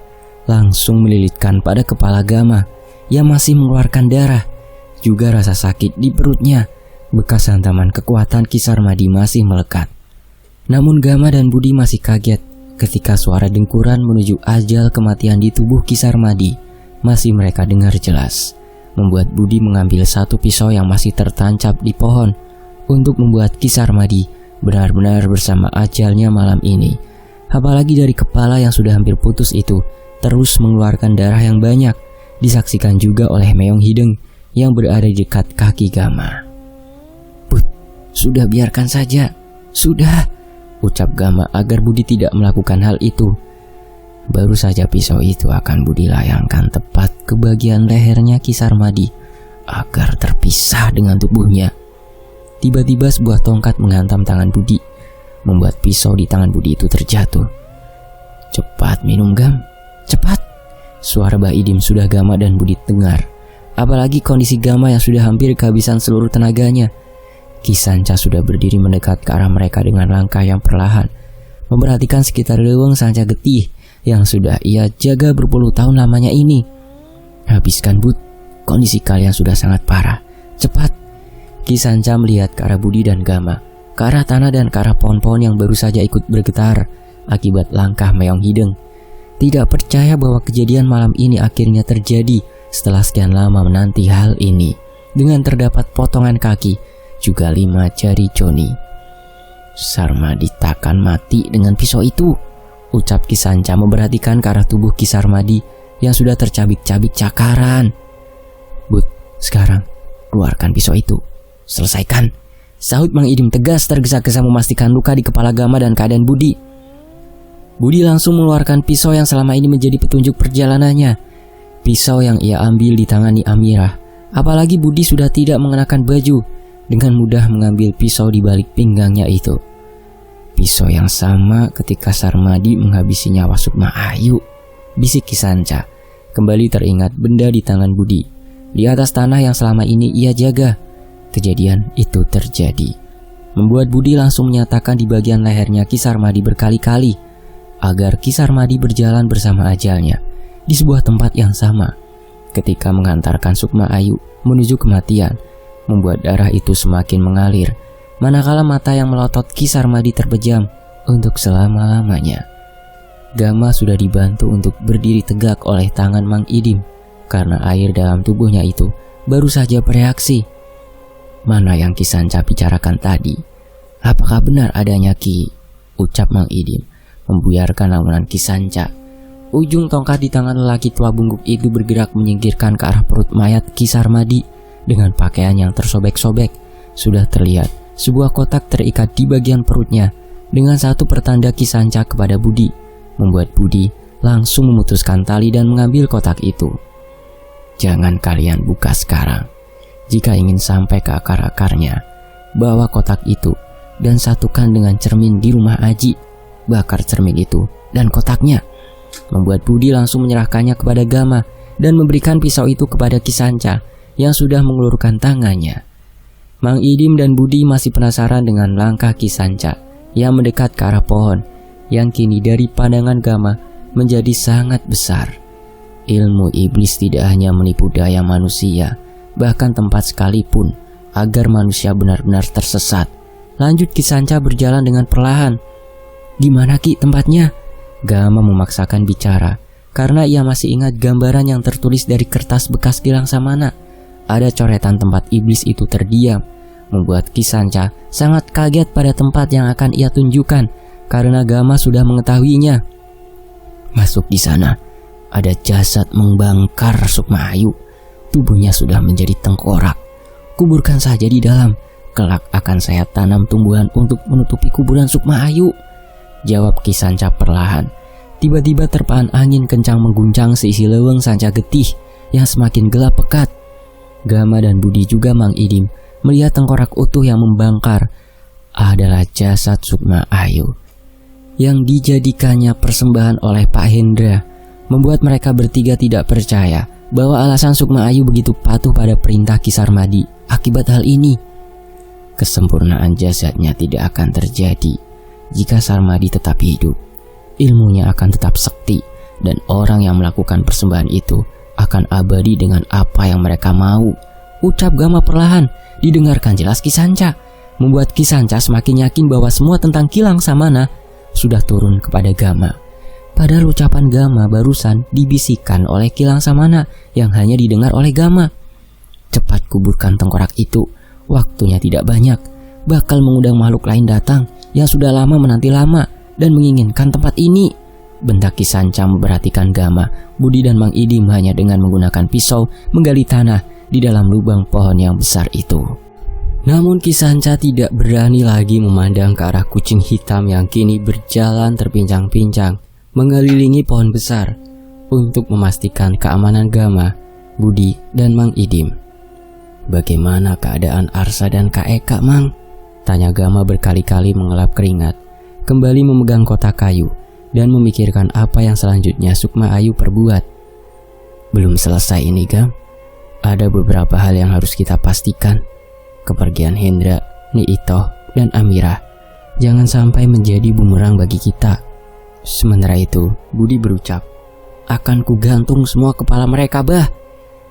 langsung melilitkan pada kepala Gama yang masih mengeluarkan darah, juga rasa sakit di perutnya. Bekas hantaman kekuatan Ki Sarmadi masih melekat. Namun Gama dan Budi masih kaget ketika suara dengkuran menuju ajal kematian di tubuh Ki Sarmadi masih mereka dengar jelas, membuat Budi mengambil satu pisau yang masih tertancap di pohon untuk membuat Ki Sarmadi benar-benar bersama ajalnya malam ini. Apalagi dari kepala yang sudah hampir putus itu terus mengeluarkan darah yang banyak, disaksikan juga oleh Meong Hideng yang berada di dekat kaki Gama. "Sudah, biarkan saja. Sudah," ucap Gama agar Budi tidak melakukan hal itu. Baru saja pisau itu akan Budi layangkan tepat ke bagian lehernya Ki Sarmadi agar terpisah dengan tubuhnya. Tiba-tiba sebuah tongkat menghantam tangan Budi, membuat pisau di tangan Budi itu terjatuh. "Cepat minum Gam, cepat!" Suara Mbah Idim sudah Gama dan Budi dengar. Apalagi kondisi Gama yang sudah hampir kehabisan seluruh tenaganya. Ki Sanca sudah berdiri mendekat ke arah mereka dengan langkah yang perlahan, memperhatikan sekitar leweng Sanca Getih yang sudah ia jaga berpuluh tahun lamanya ini. "Habiskan Bud, kondisi kalian sudah sangat parah. Cepat!" Ki Sanca melihat ke arah Budi dan Gama, ke arah tanah dan ke arah pohon-pohon yang baru saja ikut bergetar akibat langkah Meong Hideng. Tidak percaya bahwa kejadian malam ini akhirnya terjadi setelah sekian lama menanti hal ini, dengan terdapat potongan kaki juga 5 jari Joni. "Sarmadi takkan mati dengan pisau itu," ucap Ki Sanca memperhatikan ke arah tubuh Ki Sarmadi yang sudah tercabik-cabik cakaran. "Bud, sekarang keluarkan pisau itu. Selesaikan," sahut Mang Idim tegas, tergesa-gesa memastikan luka di kepala Gama dan keadaan Budi. Budi langsung mengeluarkan pisau yang selama ini menjadi petunjuk perjalanannya. Pisau yang ia ambil di tangan Nyi Amirah. Apalagi Budi sudah tidak mengenakan baju, dengan mudah mengambil pisau di balik pinggangnya itu. Pisau yang sama ketika Sarmadi menghabisi nyawa Sukma Ayu, bisik Ki Sanca. Kembali teringat benda di tangan Budi di atas tanah yang selama ini ia jaga. Kejadian itu terjadi, membuat Budi langsung menyatakan di bagian lehernya Ki Sarmadi berkali-kali agar Ki Sarmadi berjalan bersama ajalnya di sebuah tempat yang sama. Ketika menghantarkan Sukma Ayu menuju kematian, membuat darah itu semakin mengalir, manakala mata yang melotot Ki Sarmadi terpejam untuk selama-lamanya. Gama sudah dibantu untuk berdiri tegak oleh tangan Mang Idim, karena air dalam tubuhnya itu baru saja bereaksi. "Mana yang Ki Sanca bicarakan tadi? Apakah benar adanya Ki?" ucap Mang Idim, membuyarkan lamunan Ki Sanca. Ujung tongkat di tangan lelaki tua bungkuk itu bergerak menyingkirkan ke arah perut mayat Ki Sarmadi. Dengan pakaian yang tersobek-sobek, sudah terlihat sebuah kotak terikat di bagian perutnya dengan satu pertanda Ki Sanca kepada Budi, membuat Budi langsung memutuskan tali dan mengambil kotak itu. "Jangan kalian buka sekarang. Jika ingin sampai ke akar-akarnya, bawa kotak itu dan satukan dengan cermin di rumah Aji. Bakar cermin itu dan kotaknya." Membuat Budi langsung menyerahkannya kepada Gama dan memberikan pisau itu kepada Ki Sanca yang sudah mengulurkan tangannya. Mang Idim dan Budi masih penasaran dengan langkah Ki Sanca yang mendekat ke arah pohon, yang kini dari pandangan Gama menjadi sangat besar. Ilmu iblis tidak hanya menipu daya manusia, bahkan tempat sekalipun, agar manusia benar-benar tersesat. Lanjut Ki Sanca berjalan dengan perlahan. "Gimana Ki tempatnya?" Gama memaksakan bicara karena ia masih ingat gambaran yang tertulis dari kertas bekas Gilang Samana. Ada coretan tempat iblis itu terdiam, membuat Ki Sanca sangat kaget pada tempat yang akan ia tunjukkan karena Gama sudah mengetahuinya. Masuk di sana, ada jasad membangkar Sukma Ayu. Tubuhnya sudah menjadi tengkorak. Kuburkan saja di dalam. Kelak akan saya tanam tumbuhan untuk menutupi kuburan Sukma Ayu, jawab Ki Sanca perlahan. Tiba-tiba terpaan angin kencang mengguncang seisi leweng Sanca Getih yang semakin gelap pekat. Gama dan Budi juga Mang Idim melihat tengkorak utuh yang membangkar adalah jasad Sukma Ayu yang dijadikannya persembahan oleh Pak Hendra, membuat mereka bertiga tidak percaya bahwa alasan Sukma Ayu begitu patuh pada perintah Ki Sarmadi akibat hal ini. Kesempurnaan jasadnya tidak akan terjadi jika Sarmadi tetap hidup. Ilmunya akan tetap sekti dan orang yang melakukan persembahan itu akan abadi dengan apa yang mereka mau, ucap Gama perlahan. Didengarkan jelas Ki Sanca, membuat Ki Sanca semakin yakin bahwa semua tentang Gilang Samana sudah turun kepada Gama. Padahal ucapan Gama barusan dibisikkan oleh Gilang Samana yang hanya didengar oleh Gama. Cepat kuburkan tengkorak itu, waktunya tidak banyak. Bakal mengundang makhluk lain datang yang sudah lama menanti lama dan menginginkan tempat ini, bentak Ki Sanca memperhatikan Gama. Budi dan Mang Idim hanya dengan menggunakan pisau menggali tanah di dalam lubang pohon yang besar itu. Namun Ki Sanca tidak berani lagi memandang ke arah kucing hitam yang kini berjalan terpincang-pincang mengelilingi pohon besar untuk memastikan keamanan Gama, Budi, dan Mang Idim. Bagaimana keadaan Arsa dan Kak Eka, Mang? Tanya Gama berkali-kali mengelap keringat, kembali memegang kotak kayu dan memikirkan apa yang selanjutnya Sukma Ayu perbuat. Belum selesai ini, Gam. Ada beberapa hal yang harus kita pastikan. Kepergian Hendra, Niitoh, dan Amirah jangan sampai menjadi bumerang bagi kita. Sementara itu, Budi berucap, akan kugantung semua kepala mereka, Bah,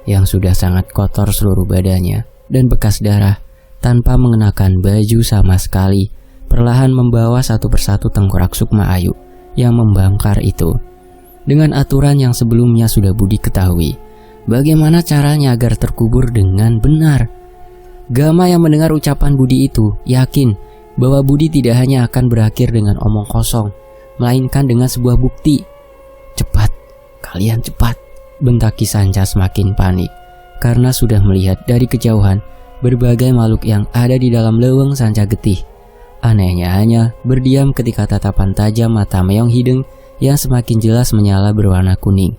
yang sudah sangat kotor seluruh badannya dan bekas darah, tanpa mengenakan baju sama sekali, perlahan membawa satu persatu tengkorak Sukma Ayu yang membangkar itu. Dengan aturan yang sebelumnya sudah Budi ketahui, bagaimana caranya agar terkubur dengan benar. Gama yang mendengar ucapan Budi itu yakin bahwa Budi tidak hanya akan berakhir dengan omong kosong, melainkan dengan sebuah bukti. Cepat, kalian cepat, bentak Ki Sanca semakin panik karena sudah melihat dari kejauhan berbagai makhluk yang ada di dalam leweng Sanca Getih. Anehnya hanya berdiam ketika tatapan tajam mata Meong Hideng yang semakin jelas menyala berwarna kuning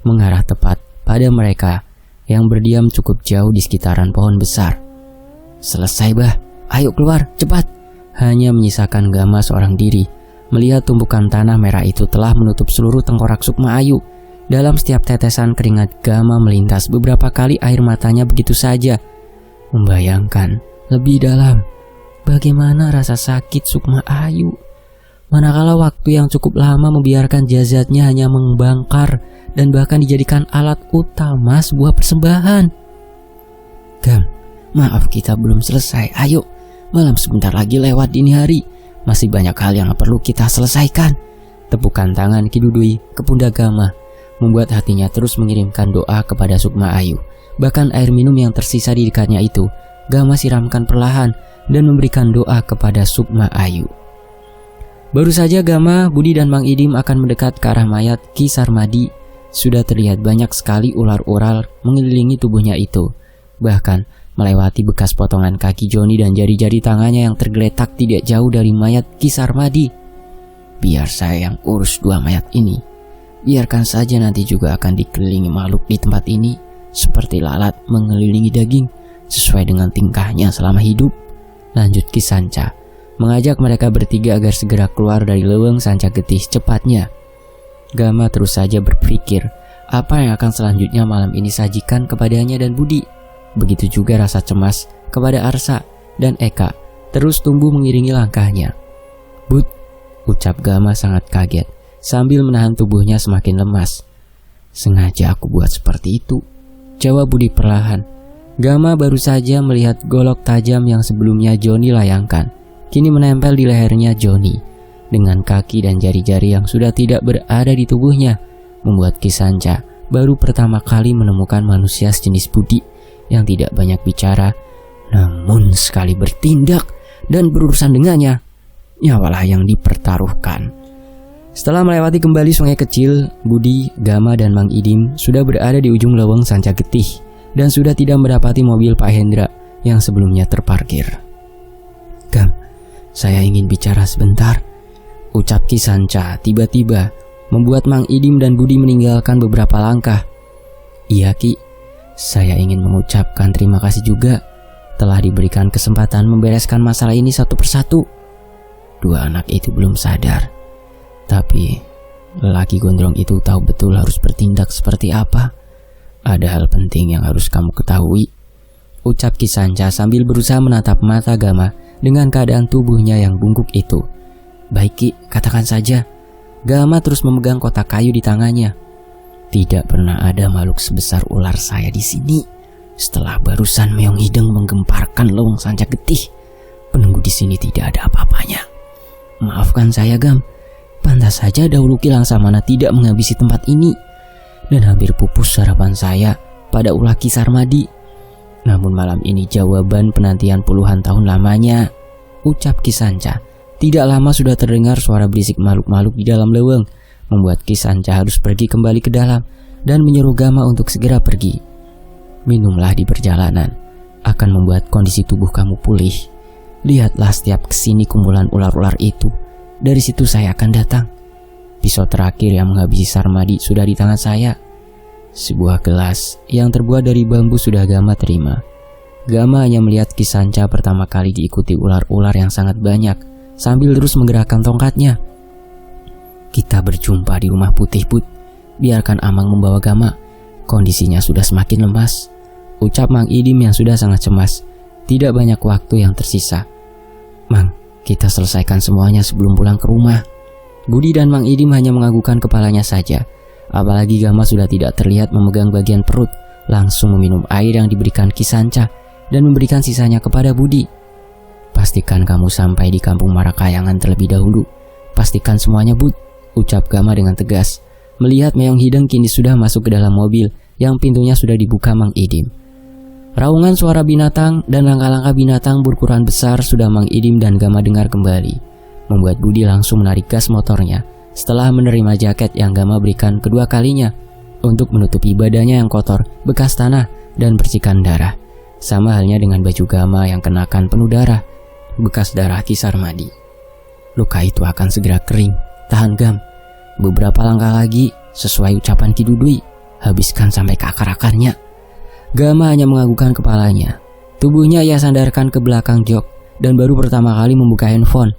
mengarah tepat pada mereka yang berdiam cukup jauh di sekitaran pohon besar. Selesai, Bah, ayo keluar, cepat. Hanya menyisakan Gama seorang diri melihat tumpukan tanah merah itu telah menutup seluruh tengkorak Sukma Ayu. Dalam setiap tetesan keringat Gama melintas beberapa kali air matanya begitu saja, membayangkan lebih dalam bagaimana rasa sakit Sukma Ayu manakala waktu yang cukup lama membiarkan jasadnya hanya membangkar dan bahkan dijadikan alat utama sebuah persembahan. Gam, maaf kita belum selesai. Ayo, malam sebentar lagi lewat dini hari. Masih banyak hal yang perlu kita selesaikan. Tepukan tangan Ki Dudui ke pundak Gama membuat hatinya terus mengirimkan doa kepada Sukma Ayu. Bahkan air minum yang tersisa di dekatnya itu Gama siramkan perlahan dan memberikan doa kepada Sukma Ayu. Baru saja Gama, Budi, dan Mang Idim akan mendekat ke arah mayat Ki Sarmadi, sudah terlihat banyak sekali ular-ular mengelilingi tubuhnya itu. Bahkan melewati bekas potongan kaki Joni dan jari-jari tangannya yang tergeletak tidak jauh dari mayat Ki Sarmadi. Biar saya yang urus dua mayat ini. Biarkan saja nanti juga akan dikelilingi makhluk di tempat ini, seperti lalat mengelilingi daging, sesuai dengan tingkahnya selama hidup. Lanjut Ki Sanca, mengajak mereka bertiga agar segera keluar dari leweng Sanca Getih secepatnya. Gama terus saja berpikir apa yang akan selanjutnya malam ini sajikan kepadanya dan Budi. Begitu juga rasa cemas kepada Arsa dan Eka terus tumbuh mengiringi langkahnya. Bud, ucap Gama sangat kaget sambil menahan tubuhnya semakin lemas. Sengaja aku buat seperti itu, jawab Budi perlahan. Gama baru saja melihat golok tajam yang sebelumnya Joni layangkan kini menempel di lehernya Joni. dengan kaki dan jari-jari yang sudah tidak berada di tubuhnya, membuat Ki Sanca baru pertama kali menemukan manusia sejenis Budi yang tidak banyak bicara, namun sekali bertindak dan berurusan dengannya, nyawalah yang dipertaruhkan. Setelah melewati kembali sungai kecil, Budi, Gama, dan Mang Idim sudah berada di ujung leweng Sanca Getih dan sudah tidak mendapati mobil Pak Hendra yang sebelumnya terparkir. "Gam, saya ingin bicara sebentar," ucap Ki Sanca tiba-tiba, membuat Mang Idim dan Budi meninggalkan beberapa langkah. "Iya Ki, saya ingin mengucapkan terima kasih juga telah diberikan kesempatan membereskan masalah ini satu persatu." Dua anak itu belum sadar, tapi lelaki gondrong itu tahu betul harus bertindak seperti apa. "Ada hal penting yang harus kamu ketahui," ucap Ki Sanca sambil berusaha menatap mata Gama dengan keadaan tubuhnya yang bungkuk itu. "Baik Ki, katakan saja." Gama terus memegang kotak kayu di tangannya. "Tidak pernah ada makhluk sebesar ular saya di sini. Setelah barusan Meong Hideng menggemparkan leweng Sanca Getih, penunggu di sini tidak ada apa-apanya. Maafkan saya Gam, pantas saja dahulu Ki Langsamana tidak menghabisi tempat ini dan hampir pupus harapan saya pada ulah Ki Sarmadi. Namun malam ini jawaban penantian puluhan tahun lamanya," ucap Ki Sanca. Tidak lama sudah terdengar suara berisik makhluk-makhluk di dalam leweng, membuat Ki Sanca harus pergi kembali ke dalam dan menyuruh Gama untuk segera pergi. "Minumlah di perjalanan, akan membuat kondisi tubuh kamu pulih. Lihatlah setiap kesini kumpulan ular-ular itu, dari situ saya akan datang. Pisau terakhir yang menghabisi Sarmadi sudah di tangan saya." Sebuah gelas yang terbuat dari bambu sudah Gama terima. Gama hanya melihat Ki Sanca pertama kali diikuti ular-ular yang sangat banyak, sambil terus menggerakkan tongkatnya. "Kita berjumpa di rumah putih, Bud. Biarkan Amang membawa Gama. Kondisinya sudah semakin lemas," ucap Mang Idim yang sudah sangat cemas. Tidak banyak waktu yang tersisa. "Mang, kita selesaikan semuanya sebelum pulang ke rumah." Budi dan Mang Idim hanya menganggukkan kepalanya saja. Apalagi Gama sudah tidak terlihat memegang bagian perut, langsung meminum air yang diberikan Ki Sanca dan memberikan sisanya kepada Budi. "Pastikan kamu sampai di kampung Marakayangan terlebih dahulu. Pastikan semuanya, Bud," ucap Gama dengan tegas. Melihat Meong Hideng kini sudah masuk ke dalam mobil yang pintunya sudah dibuka Mang Idim. Raungan suara binatang dan langkah-langkah binatang berukuran besar sudah Mang Idim dan Gama dengar kembali, membuat Budi langsung menarik gas motornya setelah menerima jaket yang Gama berikan kedua kalinya untuk menutupi badannya yang kotor, bekas tanah, dan percikan darah. Sama halnya dengan baju Gama yang kenakan penuh darah, bekas darah Ki Sarmadi. "Luka itu akan segera kering. Tahan Gam. Beberapa langkah lagi, sesuai ucapan Ki Dudui, habiskan sampai ke akar-akarnya." Gama hanya menganggukkan kepalanya. Tubuhnya ia sandarkan ke belakang jok dan baru pertama kali membuka handphone.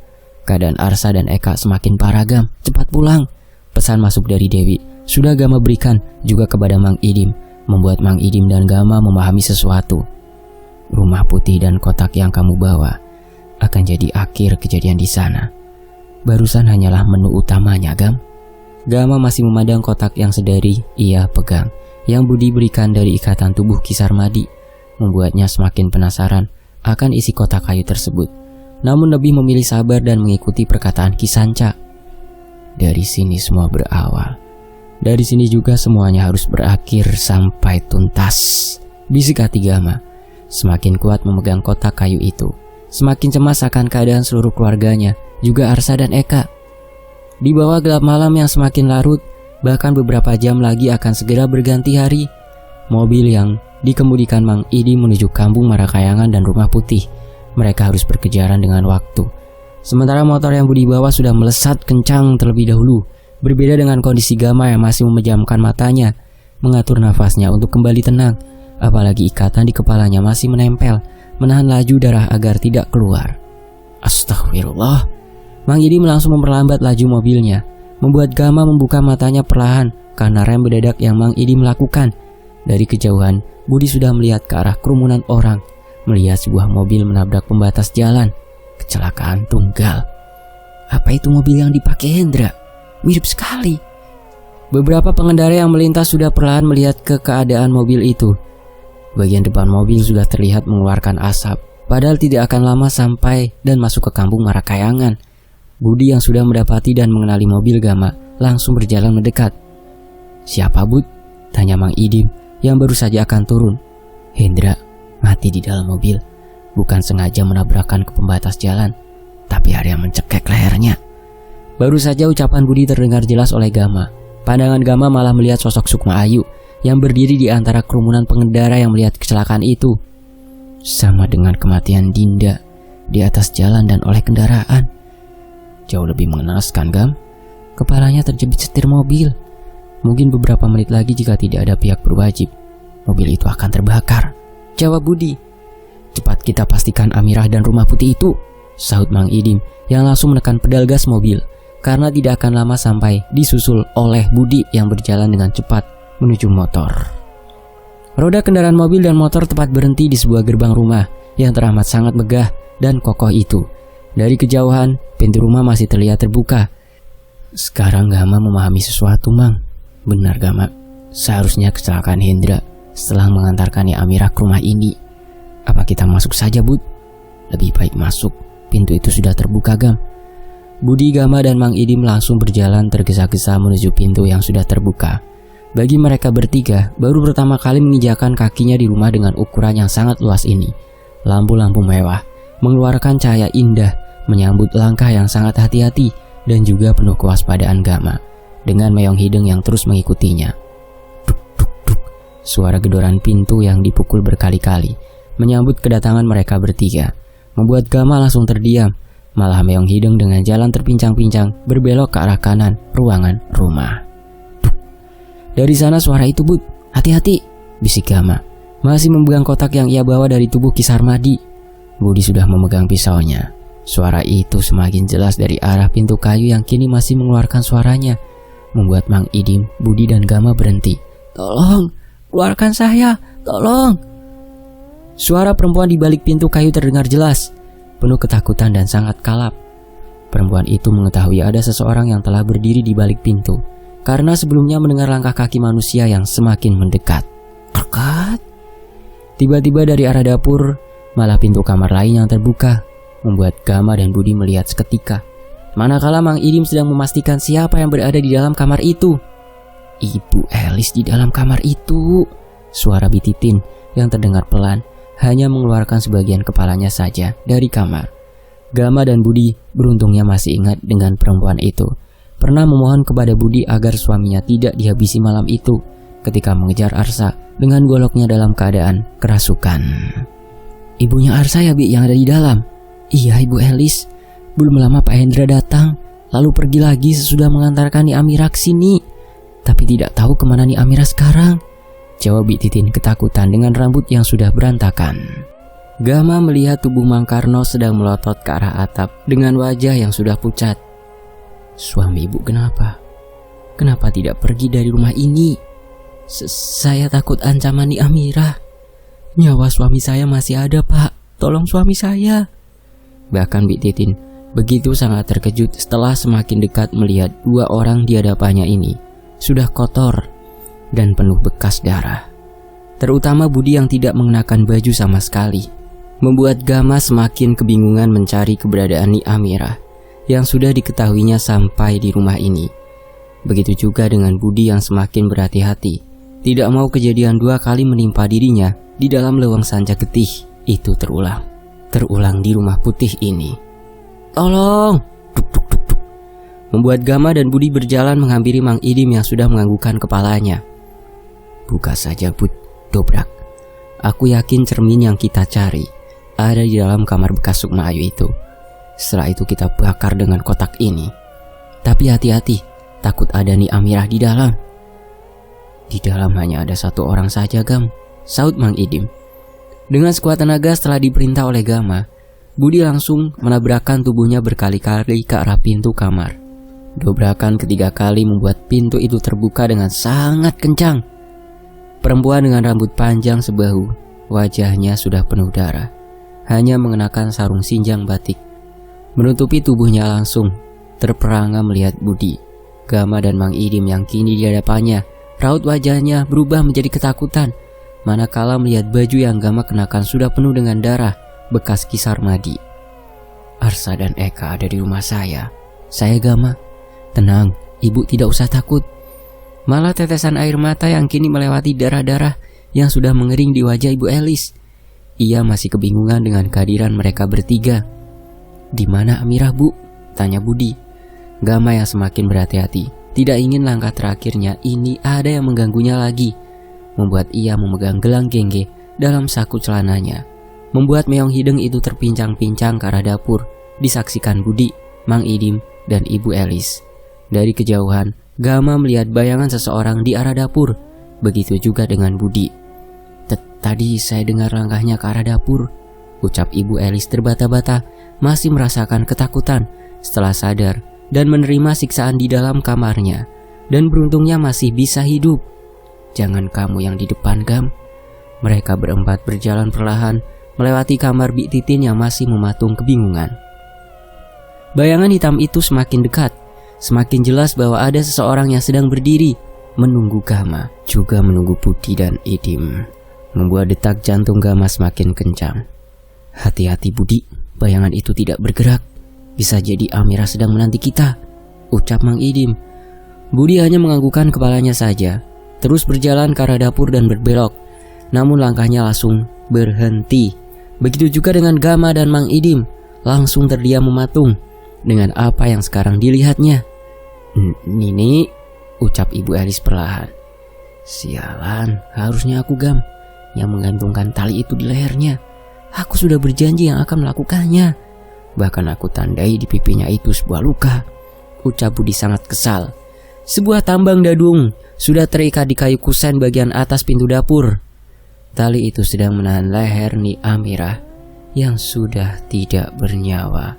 Keadaan Arsa dan Eka semakin parah Gam. "Cepat pulang." Pesan masuk dari Dewi sudah Gama berikan juga kepada Mang Idim, membuat Mang Idim dan Gama memahami sesuatu. "Rumah putih dan kotak yang kamu bawa akan jadi akhir kejadian di sana. Barusan hanyalah menu utamanya Gam." Gama masih memandang kotak yang sedari ia pegang, yang Budi berikan dari ikatan tubuh Ki Sarmadi, membuatnya semakin penasaran akan isi kotak kayu tersebut, namun lebih memilih sabar dan mengikuti perkataan Ki Sanca. "Dari sini semua berawal. Dari sini juga semuanya harus berakhir sampai tuntas," bisik hati Gama. Semakin kuat memegang kotak kayu itu, semakin cemas akan keadaan seluruh keluarganya, juga Arsa dan Eka. Di bawah gelap malam yang semakin larut, bahkan beberapa jam lagi akan segera berganti hari, mobil yang dikemudikan Mang Idi menuju kampung Marakayangan dan Rumah Putih. Mereka harus berkejaran dengan waktu. Sementara motor yang Budi bawa sudah melesat kencang terlebih dahulu. Berbeda dengan kondisi Gama yang masih memejamkan matanya, mengatur nafasnya untuk kembali tenang. Apalagi ikatan di kepalanya masih menempel, menahan laju darah agar tidak keluar. Astagfirullah. Mang Idi langsung memperlambat laju mobilnya, membuat Gama membuka matanya perlahan karena rem mendadak yang Mang Idi melakukan. Dari kejauhan, Budi sudah melihat ke arah kerumunan orang, melihat sebuah mobil menabrak pembatas jalan. Kecelakaan tunggal. Apa itu mobil yang dipakai Hendra? Mirip sekali. Beberapa pengendara yang melintas sudah perlahan melihat ke keadaan mobil itu. Bagian depan mobil sudah terlihat mengeluarkan asap, padahal tidak akan lama sampai dan masuk ke kampung Marakayangan. Budi yang sudah mendapati dan mengenali mobil Gama langsung berjalan mendekat. "Siapa, Bud?" tanya Mang Idim yang baru saja akan turun. "Hendra mati di dalam mobil. Bukan sengaja menabrakkan ke pembatas jalan, tapi ada yang mencekek lehernya." Baru saja ucapan Budi terdengar jelas oleh Gama. Pandangan Gama malah melihat sosok Sukma Ayu yang berdiri di antara kerumunan pengendara yang melihat kecelakaan itu. Sama dengan kematian Dinda di atas jalan dan oleh kendaraan. Jauh lebih mengenaskan, Gam. Kepalanya terjepit setir mobil. Mungkin beberapa menit lagi jika tidak ada pihak berwajib, mobil itu akan terbakar, jawab Budi. "Cepat kita pastikan Amirah dan rumah putih itu," sahut Mang Idim yang langsung menekan pedal gas mobil. Karena tidak akan lama sampai disusul oleh Budi yang berjalan dengan cepat menuju motor. Roda kendaraan mobil dan motor tepat berhenti di sebuah gerbang rumah yang teramat sangat megah dan kokoh itu. Dari kejauhan, pintu rumah masih terlihat terbuka. Sekarang Gama memahami sesuatu, Mang. Benar, Gama. Seharusnya kecelakaan Hendra setelah mengantarkannya Amirah ke rumah ini. Apa kita masuk saja, Bud? Lebih baik masuk. Pintu itu sudah terbuka, Gam. Budi, Gama, dan Mang Idim langsung berjalan tergesa-gesa menuju pintu yang sudah terbuka. Bagi mereka bertiga, baru pertama kali menginjakan kakinya di rumah dengan ukuran yang sangat luas ini. Lampu-lampu mewah mengeluarkan cahaya indah menyambut langkah yang sangat hati-hati dan juga penuh kewaspadaan Gama dengan meong hidung yang terus mengikutinya. Duk duk duk. Suara gedoran pintu yang dipukul berkali-kali menyambut kedatangan mereka bertiga membuat Gama langsung terdiam. Malah meong hidung dengan jalan terpincang-pincang berbelok ke arah kanan ruangan rumah. Duk. Dari sana suara itu, Bud. "Hati-hati," bisik Gama, masih memegang kotak yang ia bawa dari tubuh Ki Sarmadi. Budi sudah memegang pisaunya. Suara itu semakin jelas dari arah pintu kayu yang kini masih mengeluarkan suaranya, membuat Mang Idim, Budi, dan Gama berhenti. "Tolong, keluarkan saya, tolong!" Suara perempuan di balik pintu kayu terdengar jelas, penuh ketakutan dan sangat kalap. Perempuan itu mengetahui ada seseorang yang telah berdiri di balik pintu, karena sebelumnya mendengar langkah kaki manusia yang semakin mendekat. Dekat. Tiba-tiba dari arah dapur, malah pintu kamar lain yang terbuka, membuat Gama dan Budi melihat seketika. Manakala Mang Idim sedang memastikan siapa yang berada di dalam kamar itu. "Ibu Elis di dalam kamar itu," suara Bititin yang terdengar pelan hanya mengeluarkan sebagian kepalanya saja dari kamar. Gama dan Budi beruntungnya masih ingat dengan perempuan itu. Pernah memohon kepada Budi agar suaminya tidak dihabisi malam itu ketika mengejar Arsa dengan goloknya dalam keadaan kerasukan. "Ibunya Arsa ya, Bi, yang ada di dalam?" "Iya, Ibu Elis. Belum lama Pak Hendra datang, lalu pergi lagi sesudah mengantarkan Ni Amira ke sini. Tapi tidak tahu kemana Ni Amira sekarang," jawab Bi Titin ketakutan dengan rambut yang sudah berantakan. Gama melihat tubuh Mang Karno sedang melotot ke arah atap dengan wajah yang sudah pucat. "Suami ibu kenapa? Kenapa tidak pergi dari rumah ini? Saya takut ancaman Ni Amira. Nyawa suami saya masih ada, Pak. Tolong suami saya." Bahkan Bi Titin begitu sangat terkejut setelah semakin dekat melihat dua orang di hadapannya ini sudah kotor dan penuh bekas darah. Terutama Budi yang tidak mengenakan baju sama sekali, membuat Gama semakin kebingungan mencari keberadaan Ni Amira yang sudah diketahuinya sampai di rumah ini. Begitu juga dengan Budi yang semakin berhati-hati, tidak mau kejadian dua kali menimpa dirinya di dalam leweng sanca getih itu terulang di rumah putih ini. "Tolong!" Duk duk duk duk. Membuat Gama dan Budi berjalan menghampiri Mang Idim yang sudah menganggukkan kepalanya. "Buka saja, Bud, dobrak. Aku yakin cermin yang kita cari ada di dalam kamar bekas Sukma Ayu itu. Setelah itu kita bakar dengan kotak ini. Tapi hati-hati, takut ada Ni Amirah di dalam." "Di dalam hanya ada satu orang saja, Gam," sahut Mang Idim. Dengan sekuat tenaga setelah diperintah oleh Gama, Budi langsung menabrakkan tubuhnya berkali-kali ke arah pintu kamar. Dobrakan ketiga kali membuat pintu itu terbuka dengan sangat kencang. Perempuan dengan rambut panjang sebahu, wajahnya sudah penuh darah, hanya mengenakan sarung sinjang batik. Menutupi tubuhnya langsung, terperangah melihat Budi, Gama, dan Mang Idim yang kini di hadapannya. Raut wajahnya berubah menjadi ketakutan manakala melihat baju yang Gama kenakan sudah penuh dengan darah bekas Ki Sarmadi. "Arsa dan Eka ada di rumah saya. Saya Gama. Tenang, ibu tidak usah takut. Malah tetesan air mata yang kini melewati darah-darah yang sudah mengering di wajah Ibu Elis. Ia masih kebingungan dengan kehadiran mereka bertiga. "Di mana Amirah, Bu?" tanya Budi. Gama yang semakin berhati-hati, tidak ingin langkah terakhirnya ini ada yang mengganggunya lagi, membuat ia memegang gelang gengge dalam saku celananya. Membuat Meong Hideng itu terpincang-pincang ke arah dapur, disaksikan Budi, Mang Idim, dan Ibu Elis. Dari kejauhan, Gama melihat bayangan seseorang di arah dapur. Begitu juga dengan Budi. "Tadi saya dengar langkahnya ke arah dapur," ucap Ibu Elis terbata-bata, masih merasakan ketakutan setelah sadar dan menerima siksaan di dalam kamarnya. Dan beruntungnya masih bisa hidup. "Jangan kamu yang di depan, Gam." Mereka berempat berjalan perlahan melewati kamar Bik Titin yang masih mematung kebingungan. Bayangan hitam itu semakin dekat. Semakin jelas bahwa ada seseorang yang sedang berdiri menunggu Gama, juga menunggu Budi dan Idim. Membuat detak jantung Gama semakin kencang. "Hati-hati Budi, bayangan itu tidak bergerak. Bisa jadi Amirah sedang menanti kita," ucap Mang Idim. Budi hanya menganggukkan kepalanya saja, terus berjalan ke arah dapur dan berbelok. Namun langkahnya langsung berhenti. Begitu juga dengan Gama dan Mang Idim, langsung terdiam mematung dengan apa yang sekarang dilihatnya. "Nini," ucap Ibu Elis perlahan. "Sialan, harusnya aku Gam yang menggantungkan tali itu di lehernya. Aku sudah berjanji yang akan melakukannya. Bahkan aku tandai di pipinya itu sebuah luka," ucap Budi sangat kesal. Sebuah tambang dadung sudah terikat di kayu kusen bagian atas pintu dapur. Tali itu sedang menahan leher Ni Amirah yang sudah tidak bernyawa.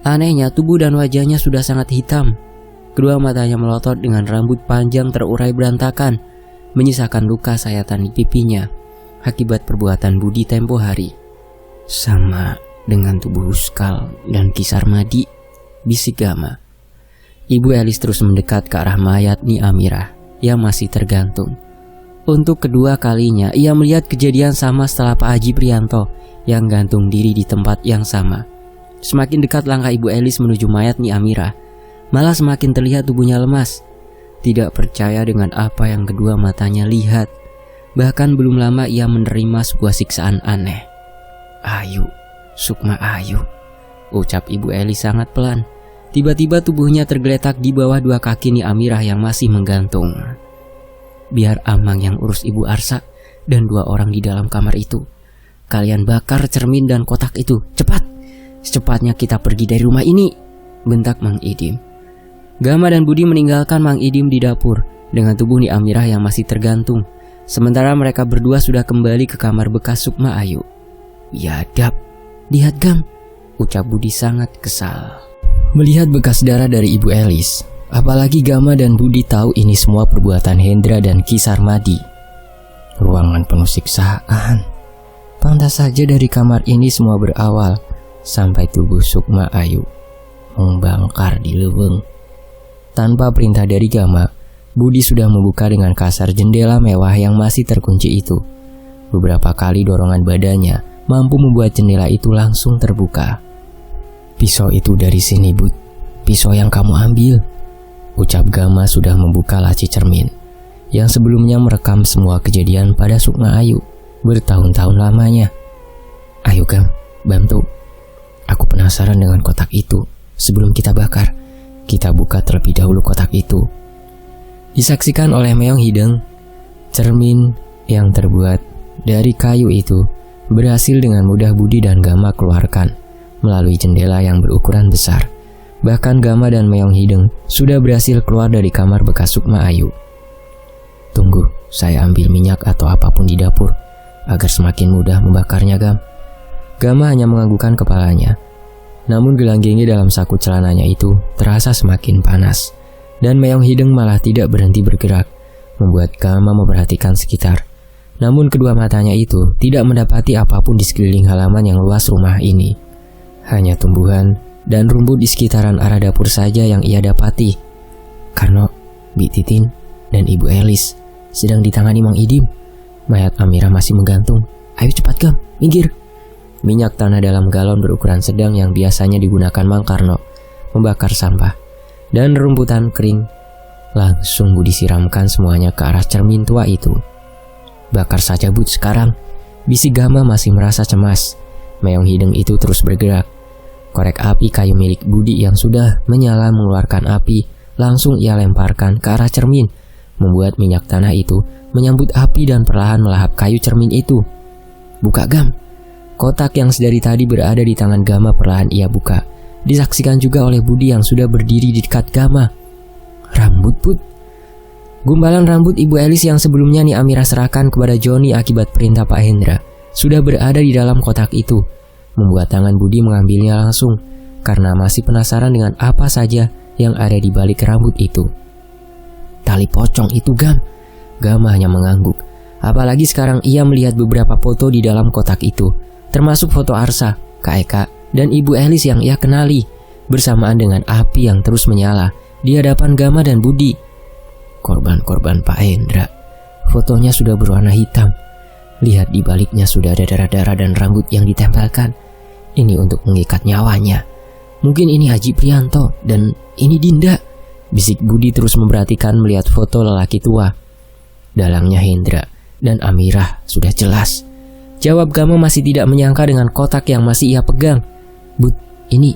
Anehnya tubuh dan wajahnya sudah sangat hitam. Kedua matanya melotot dengan rambut panjang terurai berantakan, menyisakan luka sayatan di pipinya akibat perbuatan Budi tempo hari. "Sama dengan tubuh Huskal dan Kisar Madi," bisik Gama. Ibu Elis terus mendekat ke arah mayat Ni Amirah yang masih tergantung. Untuk kedua kalinya ia melihat kejadian sama setelah Pak Haji Prianto yang gantung diri di tempat yang sama. Semakin dekat langkah Ibu Elis menuju mayat Ni Amirah, malah semakin terlihat tubuhnya lemas. Tidak percaya dengan apa yang kedua matanya lihat. Bahkan belum lama ia menerima sebuah siksaan aneh. "Ayu, Sukma Ayu," ucap Ibu Elis sangat pelan. Tiba-tiba tubuhnya tergeletak di bawah dua kaki Ni Amirah yang masih menggantung. "Biar Amang yang urus Ibu Arsa dan dua orang di dalam kamar itu. Kalian bakar cermin dan kotak itu, cepat! Secepatnya kita pergi dari rumah ini," bentak Mang Idim. Gama dan Budi meninggalkan Mang Idim di dapur dengan tubuh Ni Amirah yang masih tergantung. Sementara mereka berdua sudah kembali ke kamar bekas Sukma Ayu. "Biadab, lihat Gam," ucap Budi sangat kesal. Melihat bekas darah dari Ibu Elis, apalagi Gama dan Budi tahu ini semua perbuatan Hendra dan Kisar Madi. Ruangan penuh siksaan. Pantas saja dari kamar ini semua berawal sampai tubuh Sukma Ayu membangkar di leweng. Tanpa perintah dari Gama, Budi sudah membuka dengan kasar jendela mewah yang masih terkunci itu. Beberapa kali dorongan badannya mampu membuat jendela itu langsung terbuka. "Pisau itu dari sini, Bud. Pisau yang kamu ambil," ucap Gama sudah membuka laci cermin yang sebelumnya merekam semua kejadian pada Sukma Ayu bertahun-tahun lamanya. "Ayo Gam, bantu. Aku penasaran dengan kotak itu. Sebelum kita bakar, kita buka terlebih dahulu kotak itu." Disaksikan oleh Meong Hideng, cermin yang terbuat dari kayu itu berhasil dengan mudah Budi dan Gama keluarkan melalui jendela yang berukuran besar. Bahkan Gama dan Meong Hideng sudah berhasil keluar dari kamar bekas Sukma Ayu. "Tunggu, saya ambil minyak atau apapun di dapur agar semakin mudah membakarnya, Gam." Gama hanya menganggukkan kepalanya. Namun gelang gengge dalam saku celananya itu terasa semakin panas. Dan Meong Hideng malah tidak berhenti bergerak, membuat Gama memperhatikan sekitar. Namun kedua matanya itu tidak mendapati apapun di sekeliling halaman yang luas rumah ini. Hanya tumbuhan dan rumput di sekitaran arah dapur saja yang ia dapati. Karno, Bik Titin, dan Ibu Elis sedang ditangani Mang Idim. Mayat Amirah masih menggantung. "Ayo cepat Gam, minggir." Minyak tanah dalam galon berukuran sedang yang biasanya digunakan Mang Karno membakar sampah dan rumputan kering. Langsung Budi siramkan semuanya ke arah cermin tua itu. Bakar saja Bud sekarang, bisik Gama masih merasa cemas. Meong hidung itu terus bergerak. Korek api kayu milik Budi yang sudah menyala mengeluarkan api langsung ia lemparkan ke arah cermin, membuat minyak tanah itu menyambut api dan perlahan melahap kayu cermin itu. Buka Gam. Kotak yang sedari tadi berada di tangan Gama perlahan ia buka. Disaksikan juga oleh Budi yang sudah berdiri di dekat Gama. Rambut Bud. Gumpalan rambut Ibu Elis yang sebelumnya Ni Amira serahkan kepada Joni akibat perintah Pak Hendra sudah berada di dalam kotak itu, membuat tangan Budi mengambilnya langsung karena masih penasaran dengan apa saja yang ada di balik rambut itu. Tali pocong itu Gam. Gama hanya mengangguk. Apalagi sekarang ia melihat beberapa foto di dalam kotak itu, termasuk foto Arsa, Kak Eka, dan Ibu Elis yang ia kenali, bersamaan dengan api yang terus menyala di hadapan Gama dan Budi. Korban-korban Pak Hendra. Fotonya sudah berwarna hitam. Lihat di baliknya sudah ada darah-darah dan rambut yang ditempelkan. Ini untuk mengikat nyawanya. Mungkin ini Haji Prianto dan ini Dinda. Bisik Budi terus memperhatikan melihat foto lelaki tua. Dalangnya Hendra dan Amirah sudah jelas. Jawab Gama masih tidak menyangka dengan kotak yang masih ia pegang. Bud, ini.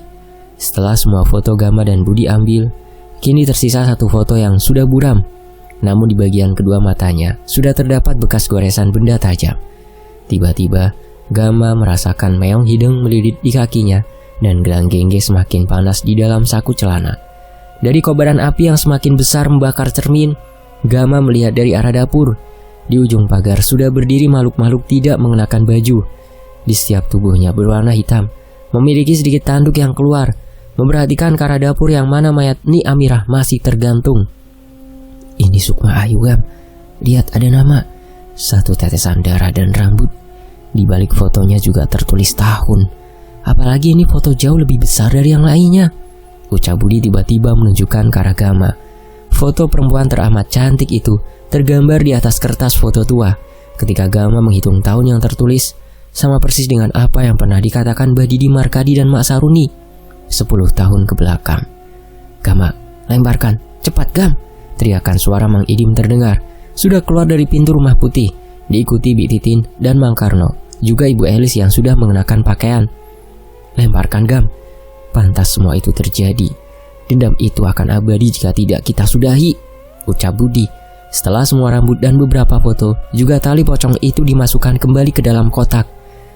Setelah semua foto Gama dan Budi ambil, kini tersisa satu foto yang sudah buram. Namun di bagian kedua matanya sudah terdapat bekas goresan benda tajam. Tiba-tiba Gama merasakan meong hidung melilit di kakinya dan gelang gengge semakin panas di dalam saku celana. Dari kobaran api yang semakin besar membakar cermin, Gama melihat dari arah dapur. Di ujung pagar sudah berdiri makhluk-makhluk tidak mengenakan baju. Di setiap tubuhnya berwarna hitam, memiliki sedikit tanduk yang keluar. Memperhatikan ke arah dapur yang mana mayat Ni Amirah masih tergantung. Ini Sukma Ayu Gam. Lihat ada nama, satu tetesan darah dan rambut. Di balik fotonya juga tertulis tahun. Apalagi ini foto jauh lebih besar dari yang lainnya. Ucap Budi tiba-tiba menunjukkan ke arah Gama. Foto perempuan teramat cantik itu tergambar di atas kertas foto tua. Ketika Gama menghitung tahun yang tertulis, sama persis dengan apa yang pernah dikatakan Mbah Didi Markadi dan Mak Saruni 10 tahun ke belakang. Gama, lemparkan, cepat Gam. Teriakan suara Mang Idim terdengar. Sudah keluar dari pintu rumah putih, diikuti Bik Titin dan Mang Karno, juga Ibu Elis yang sudah mengenakan pakaian. Lemparkan Gam. Pantas semua itu terjadi. Dendam itu akan abadi jika tidak kita sudahi, ucap Budi. Setelah semua rambut dan beberapa foto, juga tali pocong itu dimasukkan kembali ke dalam kotak.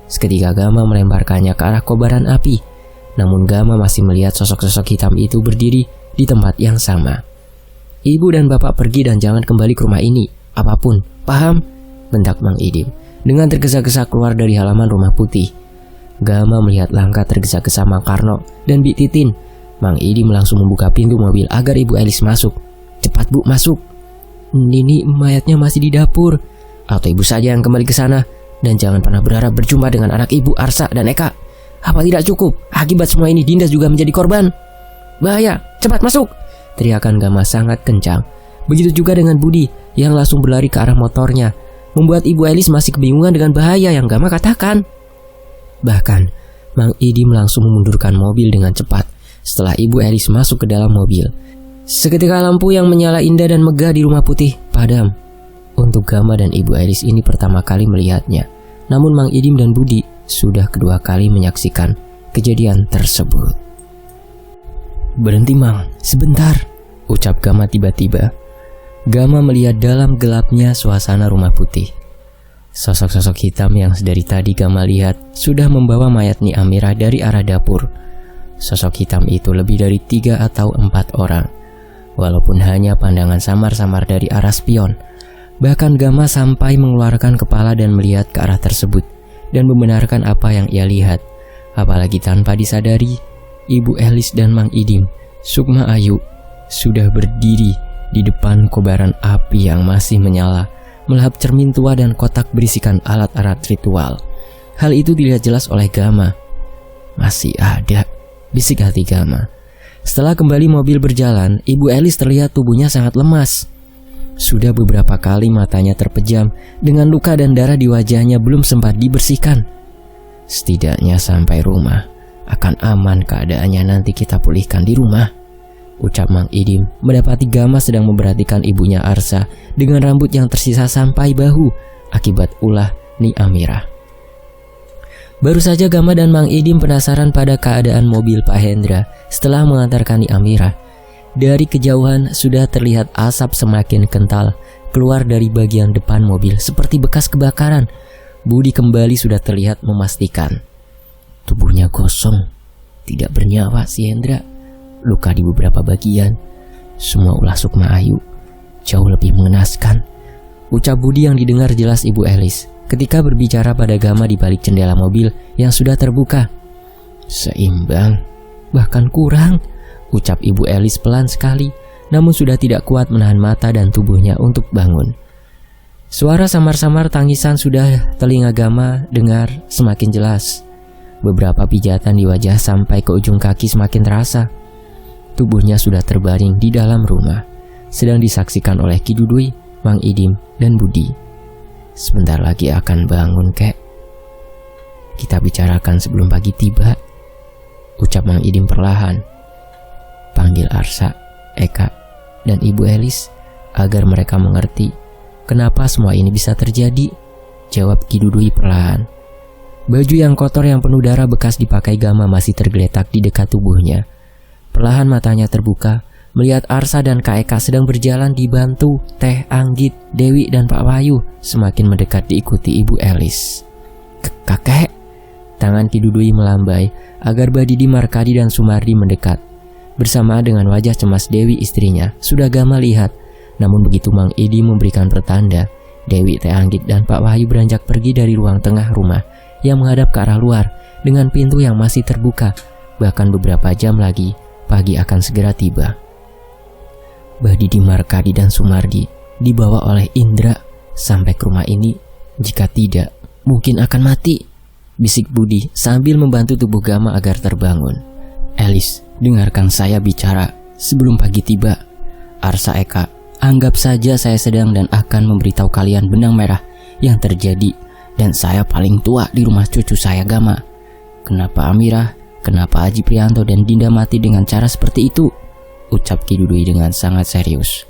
Seketika Gama melemparkannya ke arah kobaran api. Namun Gama masih melihat sosok-sosok hitam itu berdiri di tempat yang sama. Ibu dan bapak pergi dan jangan kembali ke rumah ini, apapun, paham? Bentak Mang Idim dengan tergesa-gesa keluar dari halaman rumah putih. Gama melihat langkah tergesa-gesa Mang Karno dan Bik Titin. Mang Idim langsung membuka pintu mobil agar Ibu Elis masuk. Cepat Bu, masuk. Nini mayatnya masih di dapur. Atau ibu saja yang kembali ke sana. Dan jangan pernah berharap berjumpa dengan anak ibu Arsa dan Eka. Apa tidak cukup? Akibat semua ini Dinda juga menjadi korban. Bahaya, cepat masuk. Teriakan Gama sangat kencang. Begitu juga dengan Budi yang langsung berlari ke arah motornya, membuat Ibu Elis masih kebingungan dengan bahaya yang Gama katakan. Bahkan Mang Idim langsung memundurkan mobil dengan cepat setelah Ibu Elis masuk ke dalam mobil. Seketika lampu yang menyala indah dan megah di rumah putih padam. Untuk Gama dan Ibu Elis ini pertama kali melihatnya. Namun Mang Idim dan Budi sudah kedua kali menyaksikan kejadian tersebut. Berhenti Mang, sebentar, ucap Gama tiba-tiba. Gama melihat dalam gelapnya suasana rumah putih. Sosok-sosok hitam yang sedari tadi Gama lihat sudah membawa mayat Ni Amirah dari arah dapur. Sosok hitam itu lebih dari 3 atau 4 orang. Walaupun hanya pandangan samar-samar dari arah spion. Bahkan Gama sampai mengeluarkan kepala dan melihat ke arah tersebut dan membenarkan apa yang ia lihat. Apalagi tanpa disadari, Ibu Elis dan Mang Idim, Sukma Ayu, sudah berdiri di depan kobaran api yang masih menyala, melahap cermin tua dan kotak berisikan alat-alat ritual. Hal itu dilihat jelas oleh Gama. Masih ada, bisik hati Gama. Setelah kembali mobil berjalan, Ibu Elis terlihat tubuhnya sangat lemas. Sudah beberapa kali matanya terpejam dengan luka dan darah di wajahnya belum sempat dibersihkan. Setidaknya sampai rumah, Akan aman keadaannya nanti kita pulihkan di rumah, ucap Mang Idim mendapati Gama sedang memperhatikan ibunya Arsa dengan rambut yang tersisa sampai bahu akibat ulah Ni Amirah. Baru saja Gama dan Mang Idim penasaran pada keadaan mobil Pak Hendra setelah mengantarkan Ni Amirah. Dari kejauhan sudah terlihat asap semakin kental keluar dari bagian depan mobil seperti bekas kebakaran. Budi kembali sudah terlihat memastikan tubuhnya kosong, tidak bernyawa si Hendra. Luka di beberapa bagian. Semua ulah Sukma Ayu jauh lebih mengenaskan, ucap Budi yang didengar jelas Ibu Elis ketika berbicara pada Gama di balik jendela mobil yang sudah terbuka. Seimbang, bahkan kurang, ucap Ibu Elis pelan sekali, namun sudah tidak kuat menahan mata dan tubuhnya untuk bangun. Suara samar-samar tangisan sudah telinga Gama dengar semakin jelas. Beberapa pijatan di wajah sampai ke ujung kaki semakin terasa. Tubuhnya sudah terbaring di dalam rumah, sedang disaksikan oleh Ki Dudui, Mang Idim, dan Budi. Sebentar lagi akan bangun, kek. Kita bicarakan sebelum pagi tiba, ucap Mang Idim perlahan. Panggil Arsa, Eka, dan Ibu Elis agar mereka mengerti kenapa semua ini bisa terjadi, jawab Ki Dudui perlahan. Baju yang kotor yang penuh darah bekas dipakai Gama masih tergeletak di dekat tubuhnya. Perlahan matanya terbuka melihat Arsa dan Kak Eka sedang berjalan dibantu Teh Anggit, Dewi, dan Pak Wahyu semakin mendekat diikuti Ibu Elis. Kakek, tangan Ki Dudui melambai agar Badidi, Markadi, dan Sumardi mendekat. Bersamaan dengan wajah cemas Dewi istrinya sudah Gama lihat. Namun begitu Mang Idim memberikan pertanda, Dewi, Teh Anggit, dan Pak Wahyu beranjak pergi dari ruang tengah rumah yang menghadap ke arah luar dengan pintu yang masih terbuka. Bahkan beberapa jam lagi pagi akan segera tiba. Badidi, Markadi, dan Sumardi dibawa oleh Indra sampai ke rumah ini. Jika tidak, mungkin akan mati, bisik Budi sambil membantu tubuh Gama agar terbangun. Elis, dengarkan saya bicara sebelum pagi tiba. Arsa, Eka, anggap saja saya sedang dan akan memberitahu kalian benang merah yang terjadi. Dan saya paling tua di rumah cucu saya Gama. Kenapa Amirah, kenapa Haji Prianto dan Dinda mati dengan cara seperti itu? Ucap Ki Dudui dengan sangat serius.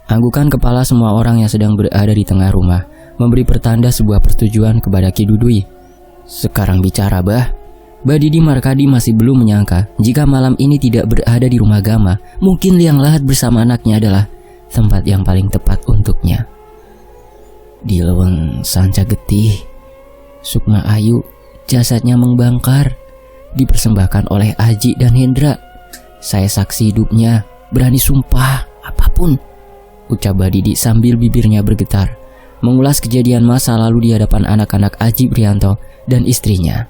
Anggukan kepala semua orang yang sedang berada di tengah rumah memberi pertanda sebuah persetujuan kepada Ki Dudui. Sekarang bicara, Bah. Badidi, Markadi masih belum menyangka jika malam ini tidak berada di rumah Gama, mungkin liang lahat bersama anaknya adalah tempat yang paling tepat untuknya. Di Leweng Sanca Getih, Sukma Ayu jasadnya membangkar, dipersembahkan oleh Aji dan Hendra. Saya saksi hidupnya, berani sumpah apapun, ucap Badidi sambil bibirnya bergetar, mengulas kejadian masa lalu di hadapan anak-anak Haji Prianto dan istrinya.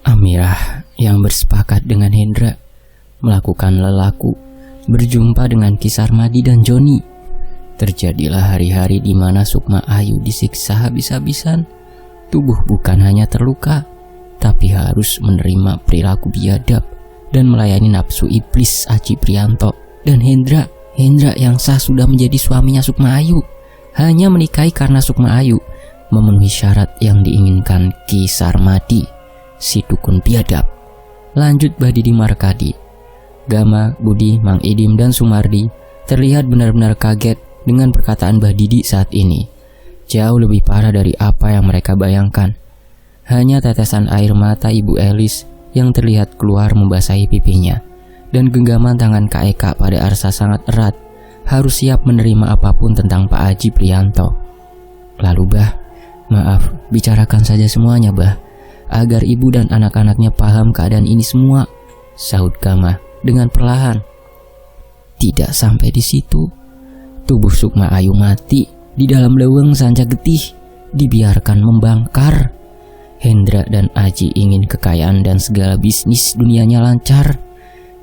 Amirah yang bersepakat dengan Hendra melakukan lelaku berjumpa dengan Ki Sarmadi dan Joni. Terjadilah hari-hari di mana Sukma Ayu disiksa habis-habisan. Tubuh bukan hanya terluka, tapi harus menerima perilaku biadab dan melayani nafsu iblis Haji Prianto dan Hendra. Hendra yang sah sudah menjadi suaminya Sukma Ayu, hanya menikahi karena Sukma Ayu memenuhi syarat yang diinginkan Ki Sarmadi, si dukun biadab. Lanjut Badidi, Markadi. Gama, Budi, Mang Idim, dan Sumardi terlihat benar-benar kaget dengan perkataan Badidi saat ini. Jauh lebih parah dari apa yang mereka bayangkan. Hanya tetesan air mata Ibu Elis yang terlihat keluar membasahi pipinya, dan genggaman tangan Kak Eka pada Arsa sangat erat, harus siap menerima apapun tentang Pak Haji Prianto. Lalu, Bah, maaf, bicarakan saja semuanya, Bah, agar ibu dan anak-anaknya paham keadaan ini semua, sahut Gama dengan perlahan. Tidak sampai di situ, tubuh Sukma Ayu mati di dalam Leweng Sanca Getih, dibiarkan membangkar. Hendra dan Aji ingin kekayaan dan segala bisnis dunianya lancar.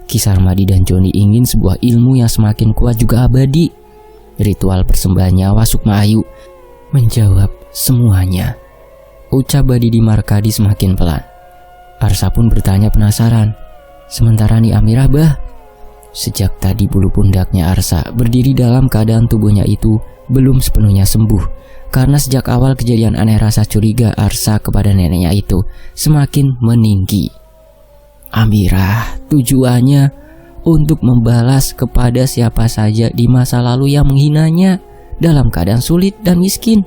Ki Sarmadi dan Joni ingin sebuah ilmu yang semakin kuat juga abadi. Ritual persembahan nyawa Sukma Ayu menjawab semuanya, ucap Badidi, Markadi semakin pelan. Arsa pun bertanya penasaran. Sementara Ni Amirah, Bah? Sejak tadi bulu pundaknya Arsa berdiri dalam keadaan tubuhnya itu belum sepenuhnya sembuh. Karena sejak awal kejadian aneh, rasa curiga Arsa kepada neneknya itu semakin meninggi. Amirah tujuannya untuk membalas kepada siapa saja di masa lalu yang menghinanya dalam keadaan sulit dan miskin.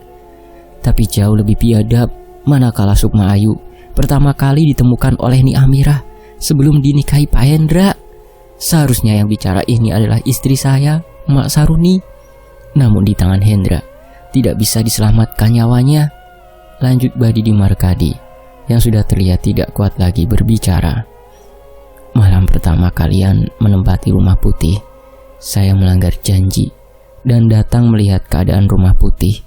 Tapi jauh lebih biadab manakala Sukma Ayu pertama kali ditemukan oleh Ni Amirah sebelum dinikahi Pak Hendra. Seharusnya yang bicara ini adalah istri saya, Mak Saruni. Namun di tangan Hendra tidak bisa diselamatkan nyawanya. Lanjut Badidi Markadi yang sudah terlihat tidak kuat lagi berbicara. Malam pertama kalian menempati Rumah Putih, saya melanggar janji dan datang melihat keadaan Rumah Putih.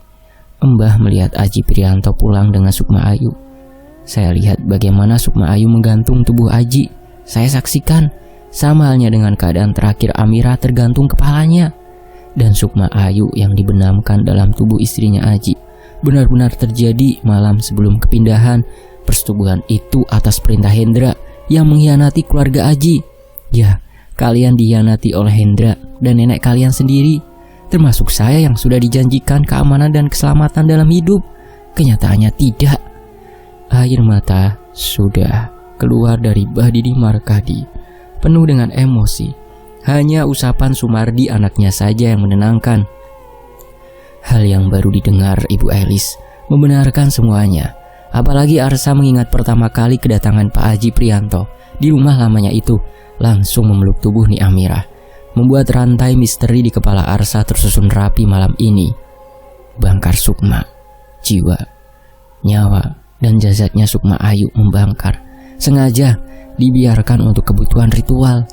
Mbah melihat Aji Prianto pulang dengan Sukma Ayu. Saya lihat bagaimana Sukma Ayu menggantung tubuh Aji. Saya saksikan sama halnya dengan keadaan terakhir Amirah tergantung kepalanya. Dan Sukma Ayu yang dibenamkan dalam tubuh istrinya Aji benar-benar terjadi malam sebelum kepindahan. Persetubuhan itu atas perintah Hendra yang mengkhianati keluarga Aji. Ya, kalian dikhianati oleh Hendra dan nenek kalian sendiri, termasuk saya yang sudah dijanjikan keamanan dan keselamatan dalam hidup. Kenyataannya tidak. Air mata sudah keluar dari Badidi Markadi, penuh dengan emosi. Hanya usapan Sumardi anaknya saja yang menenangkan. Hal yang baru didengar Ibu Elis membenarkan semuanya. Apalagi Arsa mengingat pertama kali kedatangan Pak Aji Prianto di rumah lamanya itu, langsung memeluk tubuh Ni Amirah, membuat rantai misteri di kepala Arsa tersusun rapi malam ini. Bangkar Sukma, jiwa, nyawa, dan jasadnya Sukma Ayu membangkar, sengaja dibiarkan untuk kebutuhan ritual.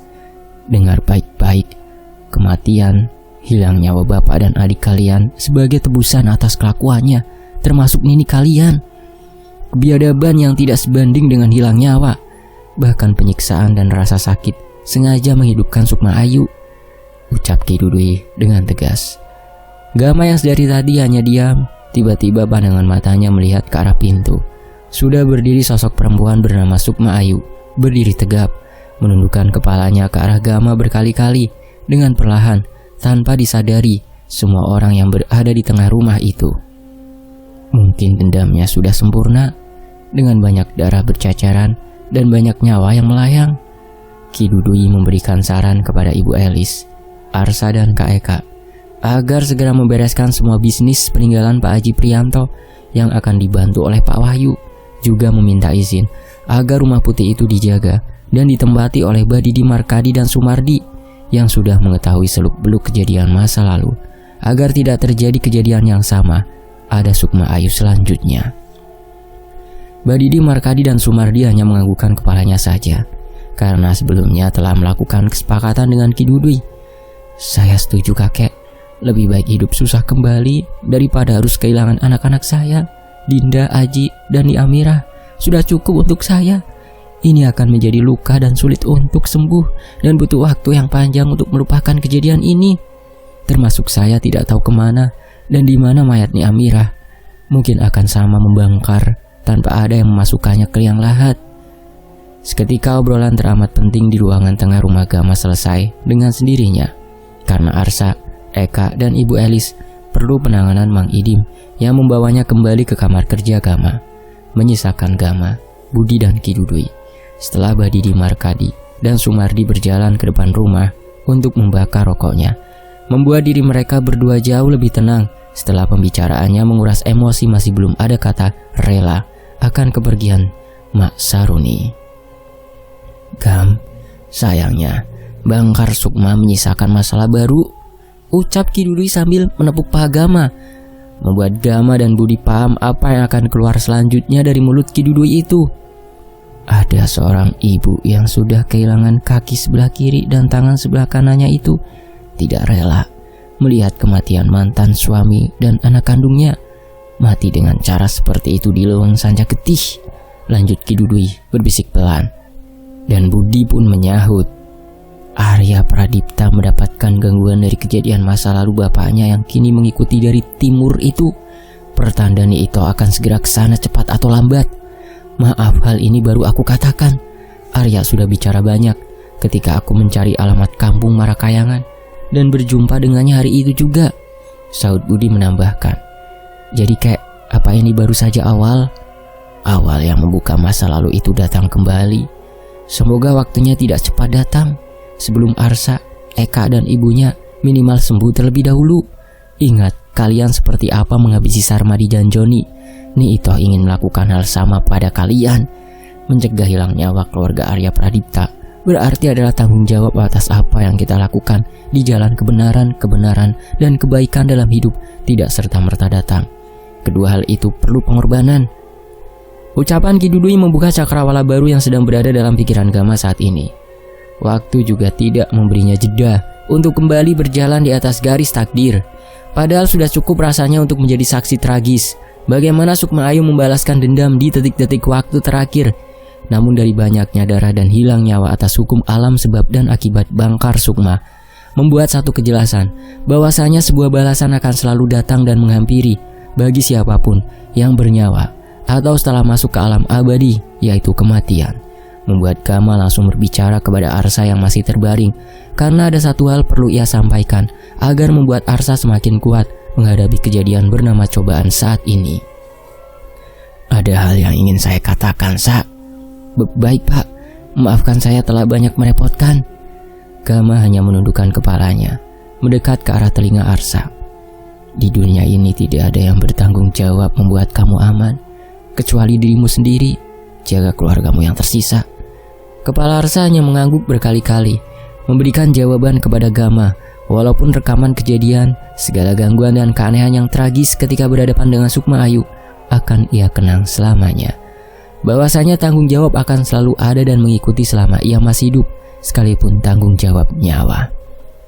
Dengar baik-baik, kematian, hilang nyawa bapak dan adik kalian sebagai tebusan atas kelakuannya, termasuk nini kalian. Kebiadaban yang tidak sebanding dengan hilang nyawa, bahkan penyiksaan dan rasa sakit sengaja menghidupkan Sukma Ayu, ucap Ki Dudui dengan tegas. Gama yang sedari tadi hanya diam, tiba-tiba pandangan matanya melihat ke arah pintu. Sudah berdiri sosok perempuan bernama Sukma Ayu, berdiri tegap, menundukkan kepalanya ke arah Gama berkali-kali dengan perlahan, tanpa disadari semua orang yang berada di tengah rumah itu. Mungkin dendamnya sudah sempurna, dengan banyak darah bercacaran dan banyak nyawa yang melayang. Ki Dudui memberikan saran kepada Ibu Elis, Arsa dan Kak Eka agar segera membereskan semua bisnis peninggalan Pak Aji Prianto yang akan dibantu oleh Pak Wahyu. Juga meminta izin agar Rumah Putih itu dijaga dan ditempati oleh Badidi Markadi dan Sumardi yang sudah mengetahui seluk-beluk kejadian masa lalu, agar tidak terjadi kejadian yang sama ada Sukma Ayu selanjutnya. Badidi Markadi dan Sumardi hanya menganggukkan kepalanya saja, karena sebelumnya telah melakukan kesepakatan dengan Ki Dudui. Saya setuju kakek, lebih baik hidup susah kembali daripada harus kehilangan anak-anak saya, Dinda, Aji, dan Ni Amirah. Sudah cukup untuk saya. Ini akan menjadi luka dan sulit untuk sembuh, dan butuh waktu yang panjang untuk melupakan kejadian ini. Termasuk saya tidak tahu kemana dan di mana mayat Ni Amirah. Mungkin akan sama membangkar tanpa ada yang memasukkannya ke liang lahat. Seketika obrolan teramat penting di ruangan tengah rumah Gama selesai dengan sendirinya, karena Arsa, Eka, dan Ibu Elis perlu penanganan Mang Idim yang membawanya kembali ke kamar kerja Gama, menyisakan Gama, Budi, dan Ki Dudui. Setelah Badidi Markadi dan Sumardi berjalan ke depan rumah untuk membakar rokoknya, membuat diri mereka berdua jauh lebih tenang. Setelah pembicaraannya menguras emosi, masih belum ada kata rela akan kepergian Mak Saruni. Gam, sayangnya Bangkar Sukma menyisakan masalah baru, ucap Ki Dudui sambil menepuk paha Gama, membuat Gama dan Budi paham apa yang akan keluar selanjutnya dari mulut Ki Dudui itu. Ada seorang ibu yang sudah kehilangan kaki sebelah kiri dan tangan sebelah kanannya itu tidak rela melihat kematian mantan suami dan anak kandungnya mati dengan cara seperti itu di Leweng Sanca Getih, lanjut Ki Dudui berbisik pelan. Dan Budi pun menyahut, Arya Pradipta mendapatkan gangguan dari kejadian masa lalu bapaknya yang kini mengikuti dari timur itu. Pertanda Ito akan segera ke sana cepat atau lambat. Maaf, hal ini baru aku katakan. Arya sudah bicara banyak ketika aku mencari alamat kampung Marakayangan dan berjumpa dengannya hari itu juga, Saud Budi menambahkan. Jadi kayak apa ini baru saja awal yang membuka masa lalu itu datang kembali. Semoga waktunya tidak cepat datang sebelum Arsa, Eka dan ibunya minimal sembuh terlebih dahulu. Ingat, kalian seperti apa menghabisi Sarmadi dan Joni. Ni Ito ingin melakukan hal sama pada kalian. Mencegah hilang nyawa keluarga Arya Pradipta berarti adalah tanggung jawab atas apa yang kita lakukan di jalan kebenaran, dan kebaikan dalam hidup tidak serta-merta datang. Kedua hal itu perlu pengorbanan. Ucapan Ki Dudui membuka cakrawala baru yang sedang berada dalam pikiran Gama saat ini. Waktu juga tidak memberinya jeda untuk kembali berjalan di atas garis takdir. Padahal sudah cukup rasanya untuk menjadi saksi tragis bagaimana Sukma Ayu membalaskan dendam di detik-detik waktu terakhir. Namun dari banyaknya darah dan hilang nyawa atas hukum alam sebab dan akibat Bangkar Sukma membuat satu kejelasan bahwasanya sebuah balasan akan selalu datang dan menghampiri bagi siapapun yang bernyawa atau setelah masuk ke alam abadi, yaitu kematian. Membuat Gama langsung berbicara kepada Arsa yang masih terbaring, karena ada satu hal perlu ia sampaikan agar membuat Arsa semakin kuat menghadapi kejadian bernama cobaan saat ini. Ada hal yang ingin saya katakan, Sa. Baik Pak, maafkan saya telah banyak merepotkan. Gama hanya menundukkan kepalanya, mendekat ke arah telinga Arsa. Di dunia ini tidak ada yang bertanggung jawab membuat kamu aman kecuali dirimu sendiri. Jaga keluargamu yang tersisa. Kepala Arsa hanya mengangguk berkali-kali, memberikan jawaban kepada Gama. Walaupun rekaman kejadian, segala gangguan dan keanehan yang tragis ketika berhadapan dengan Sukma Ayu akan ia kenang selamanya. Bahwasanya tanggung jawab akan selalu ada dan mengikuti selama ia masih hidup, sekalipun tanggung jawab nyawa.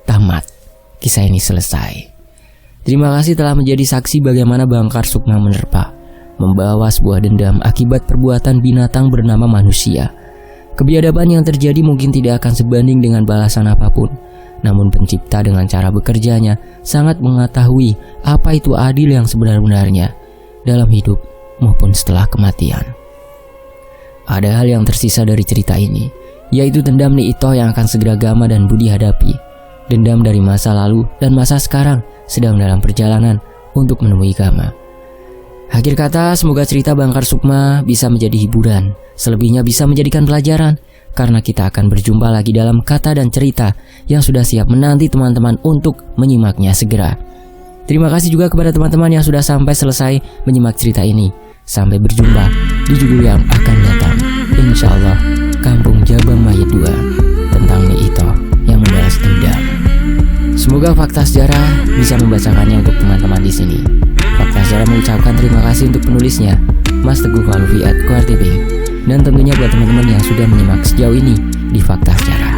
Tamat. Kisah ini selesai. Terima kasih telah menjadi saksi bagaimana Bangkar Sukma menerpa, membawa sebuah dendam akibat perbuatan binatang bernama manusia. Kebiadaban yang terjadi mungkin tidak akan sebanding dengan balasan apapun. Namun pencipta dengan cara bekerjanya sangat mengetahui apa itu adil yang sebenar-benarnya dalam hidup maupun setelah kematian. Ada hal yang tersisa dari cerita ini, yaitu dendam Ni Ito yang akan segera Gama dan Budi hadapi. Dendam dari masa lalu dan masa sekarang sedang dalam perjalanan untuk menemui Gama. Akhir kata, semoga cerita Bangkar Sukma bisa menjadi hiburan, selebihnya bisa menjadikan pelajaran, karena kita akan berjumpa lagi dalam kata dan cerita yang sudah siap menanti teman-teman untuk menyimaknya segera. Terima kasih juga kepada teman-teman yang sudah sampai selesai menyimak cerita ini. Sampai berjumpa di judul yang akan datang. Insya Allah, Kampung Jabang Mayit 2 tentang Ni Ito yang membalas dendam. Semoga Fakta Sejarah bisa membacakannya untuk teman-teman di sini. Fakta Sejarah mengucapkan terima kasih untuk penulisnya, Mas Teguh Falfi @QRTV, dan tentunya buat teman-teman yang sudah menyimak sejauh ini di Fakta Sejarah.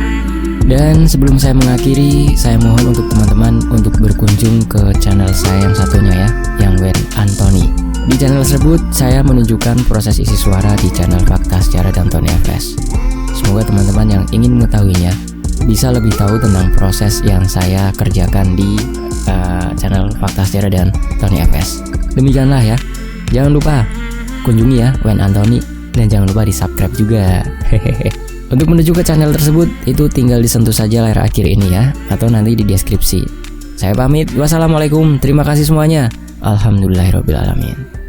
Dan sebelum saya mengakhiri, saya mohon untuk teman-teman untuk berkunjung ke channel saya yang satunya ya, yang Wen Antoni. Di channel tersebut, saya menunjukkan proses isi suara di channel Fakta Sejarah dan Tony FS. Semoga teman-teman yang ingin mengetahuinya bisa lebih tahu tentang proses yang saya kerjakan di channel Fakta Sejarah dan Tony FS. Demikianlah ya. Jangan lupa kunjungi ya Wen Antoni, dan jangan lupa di subscribe juga. Untuk menuju ke channel tersebut, itu tinggal disentuh saja layar akhir ini ya, atau nanti di deskripsi. Saya pamit. Wassalamualaikum. Terima kasih semuanya. Alhamdulillahirabbil alamin.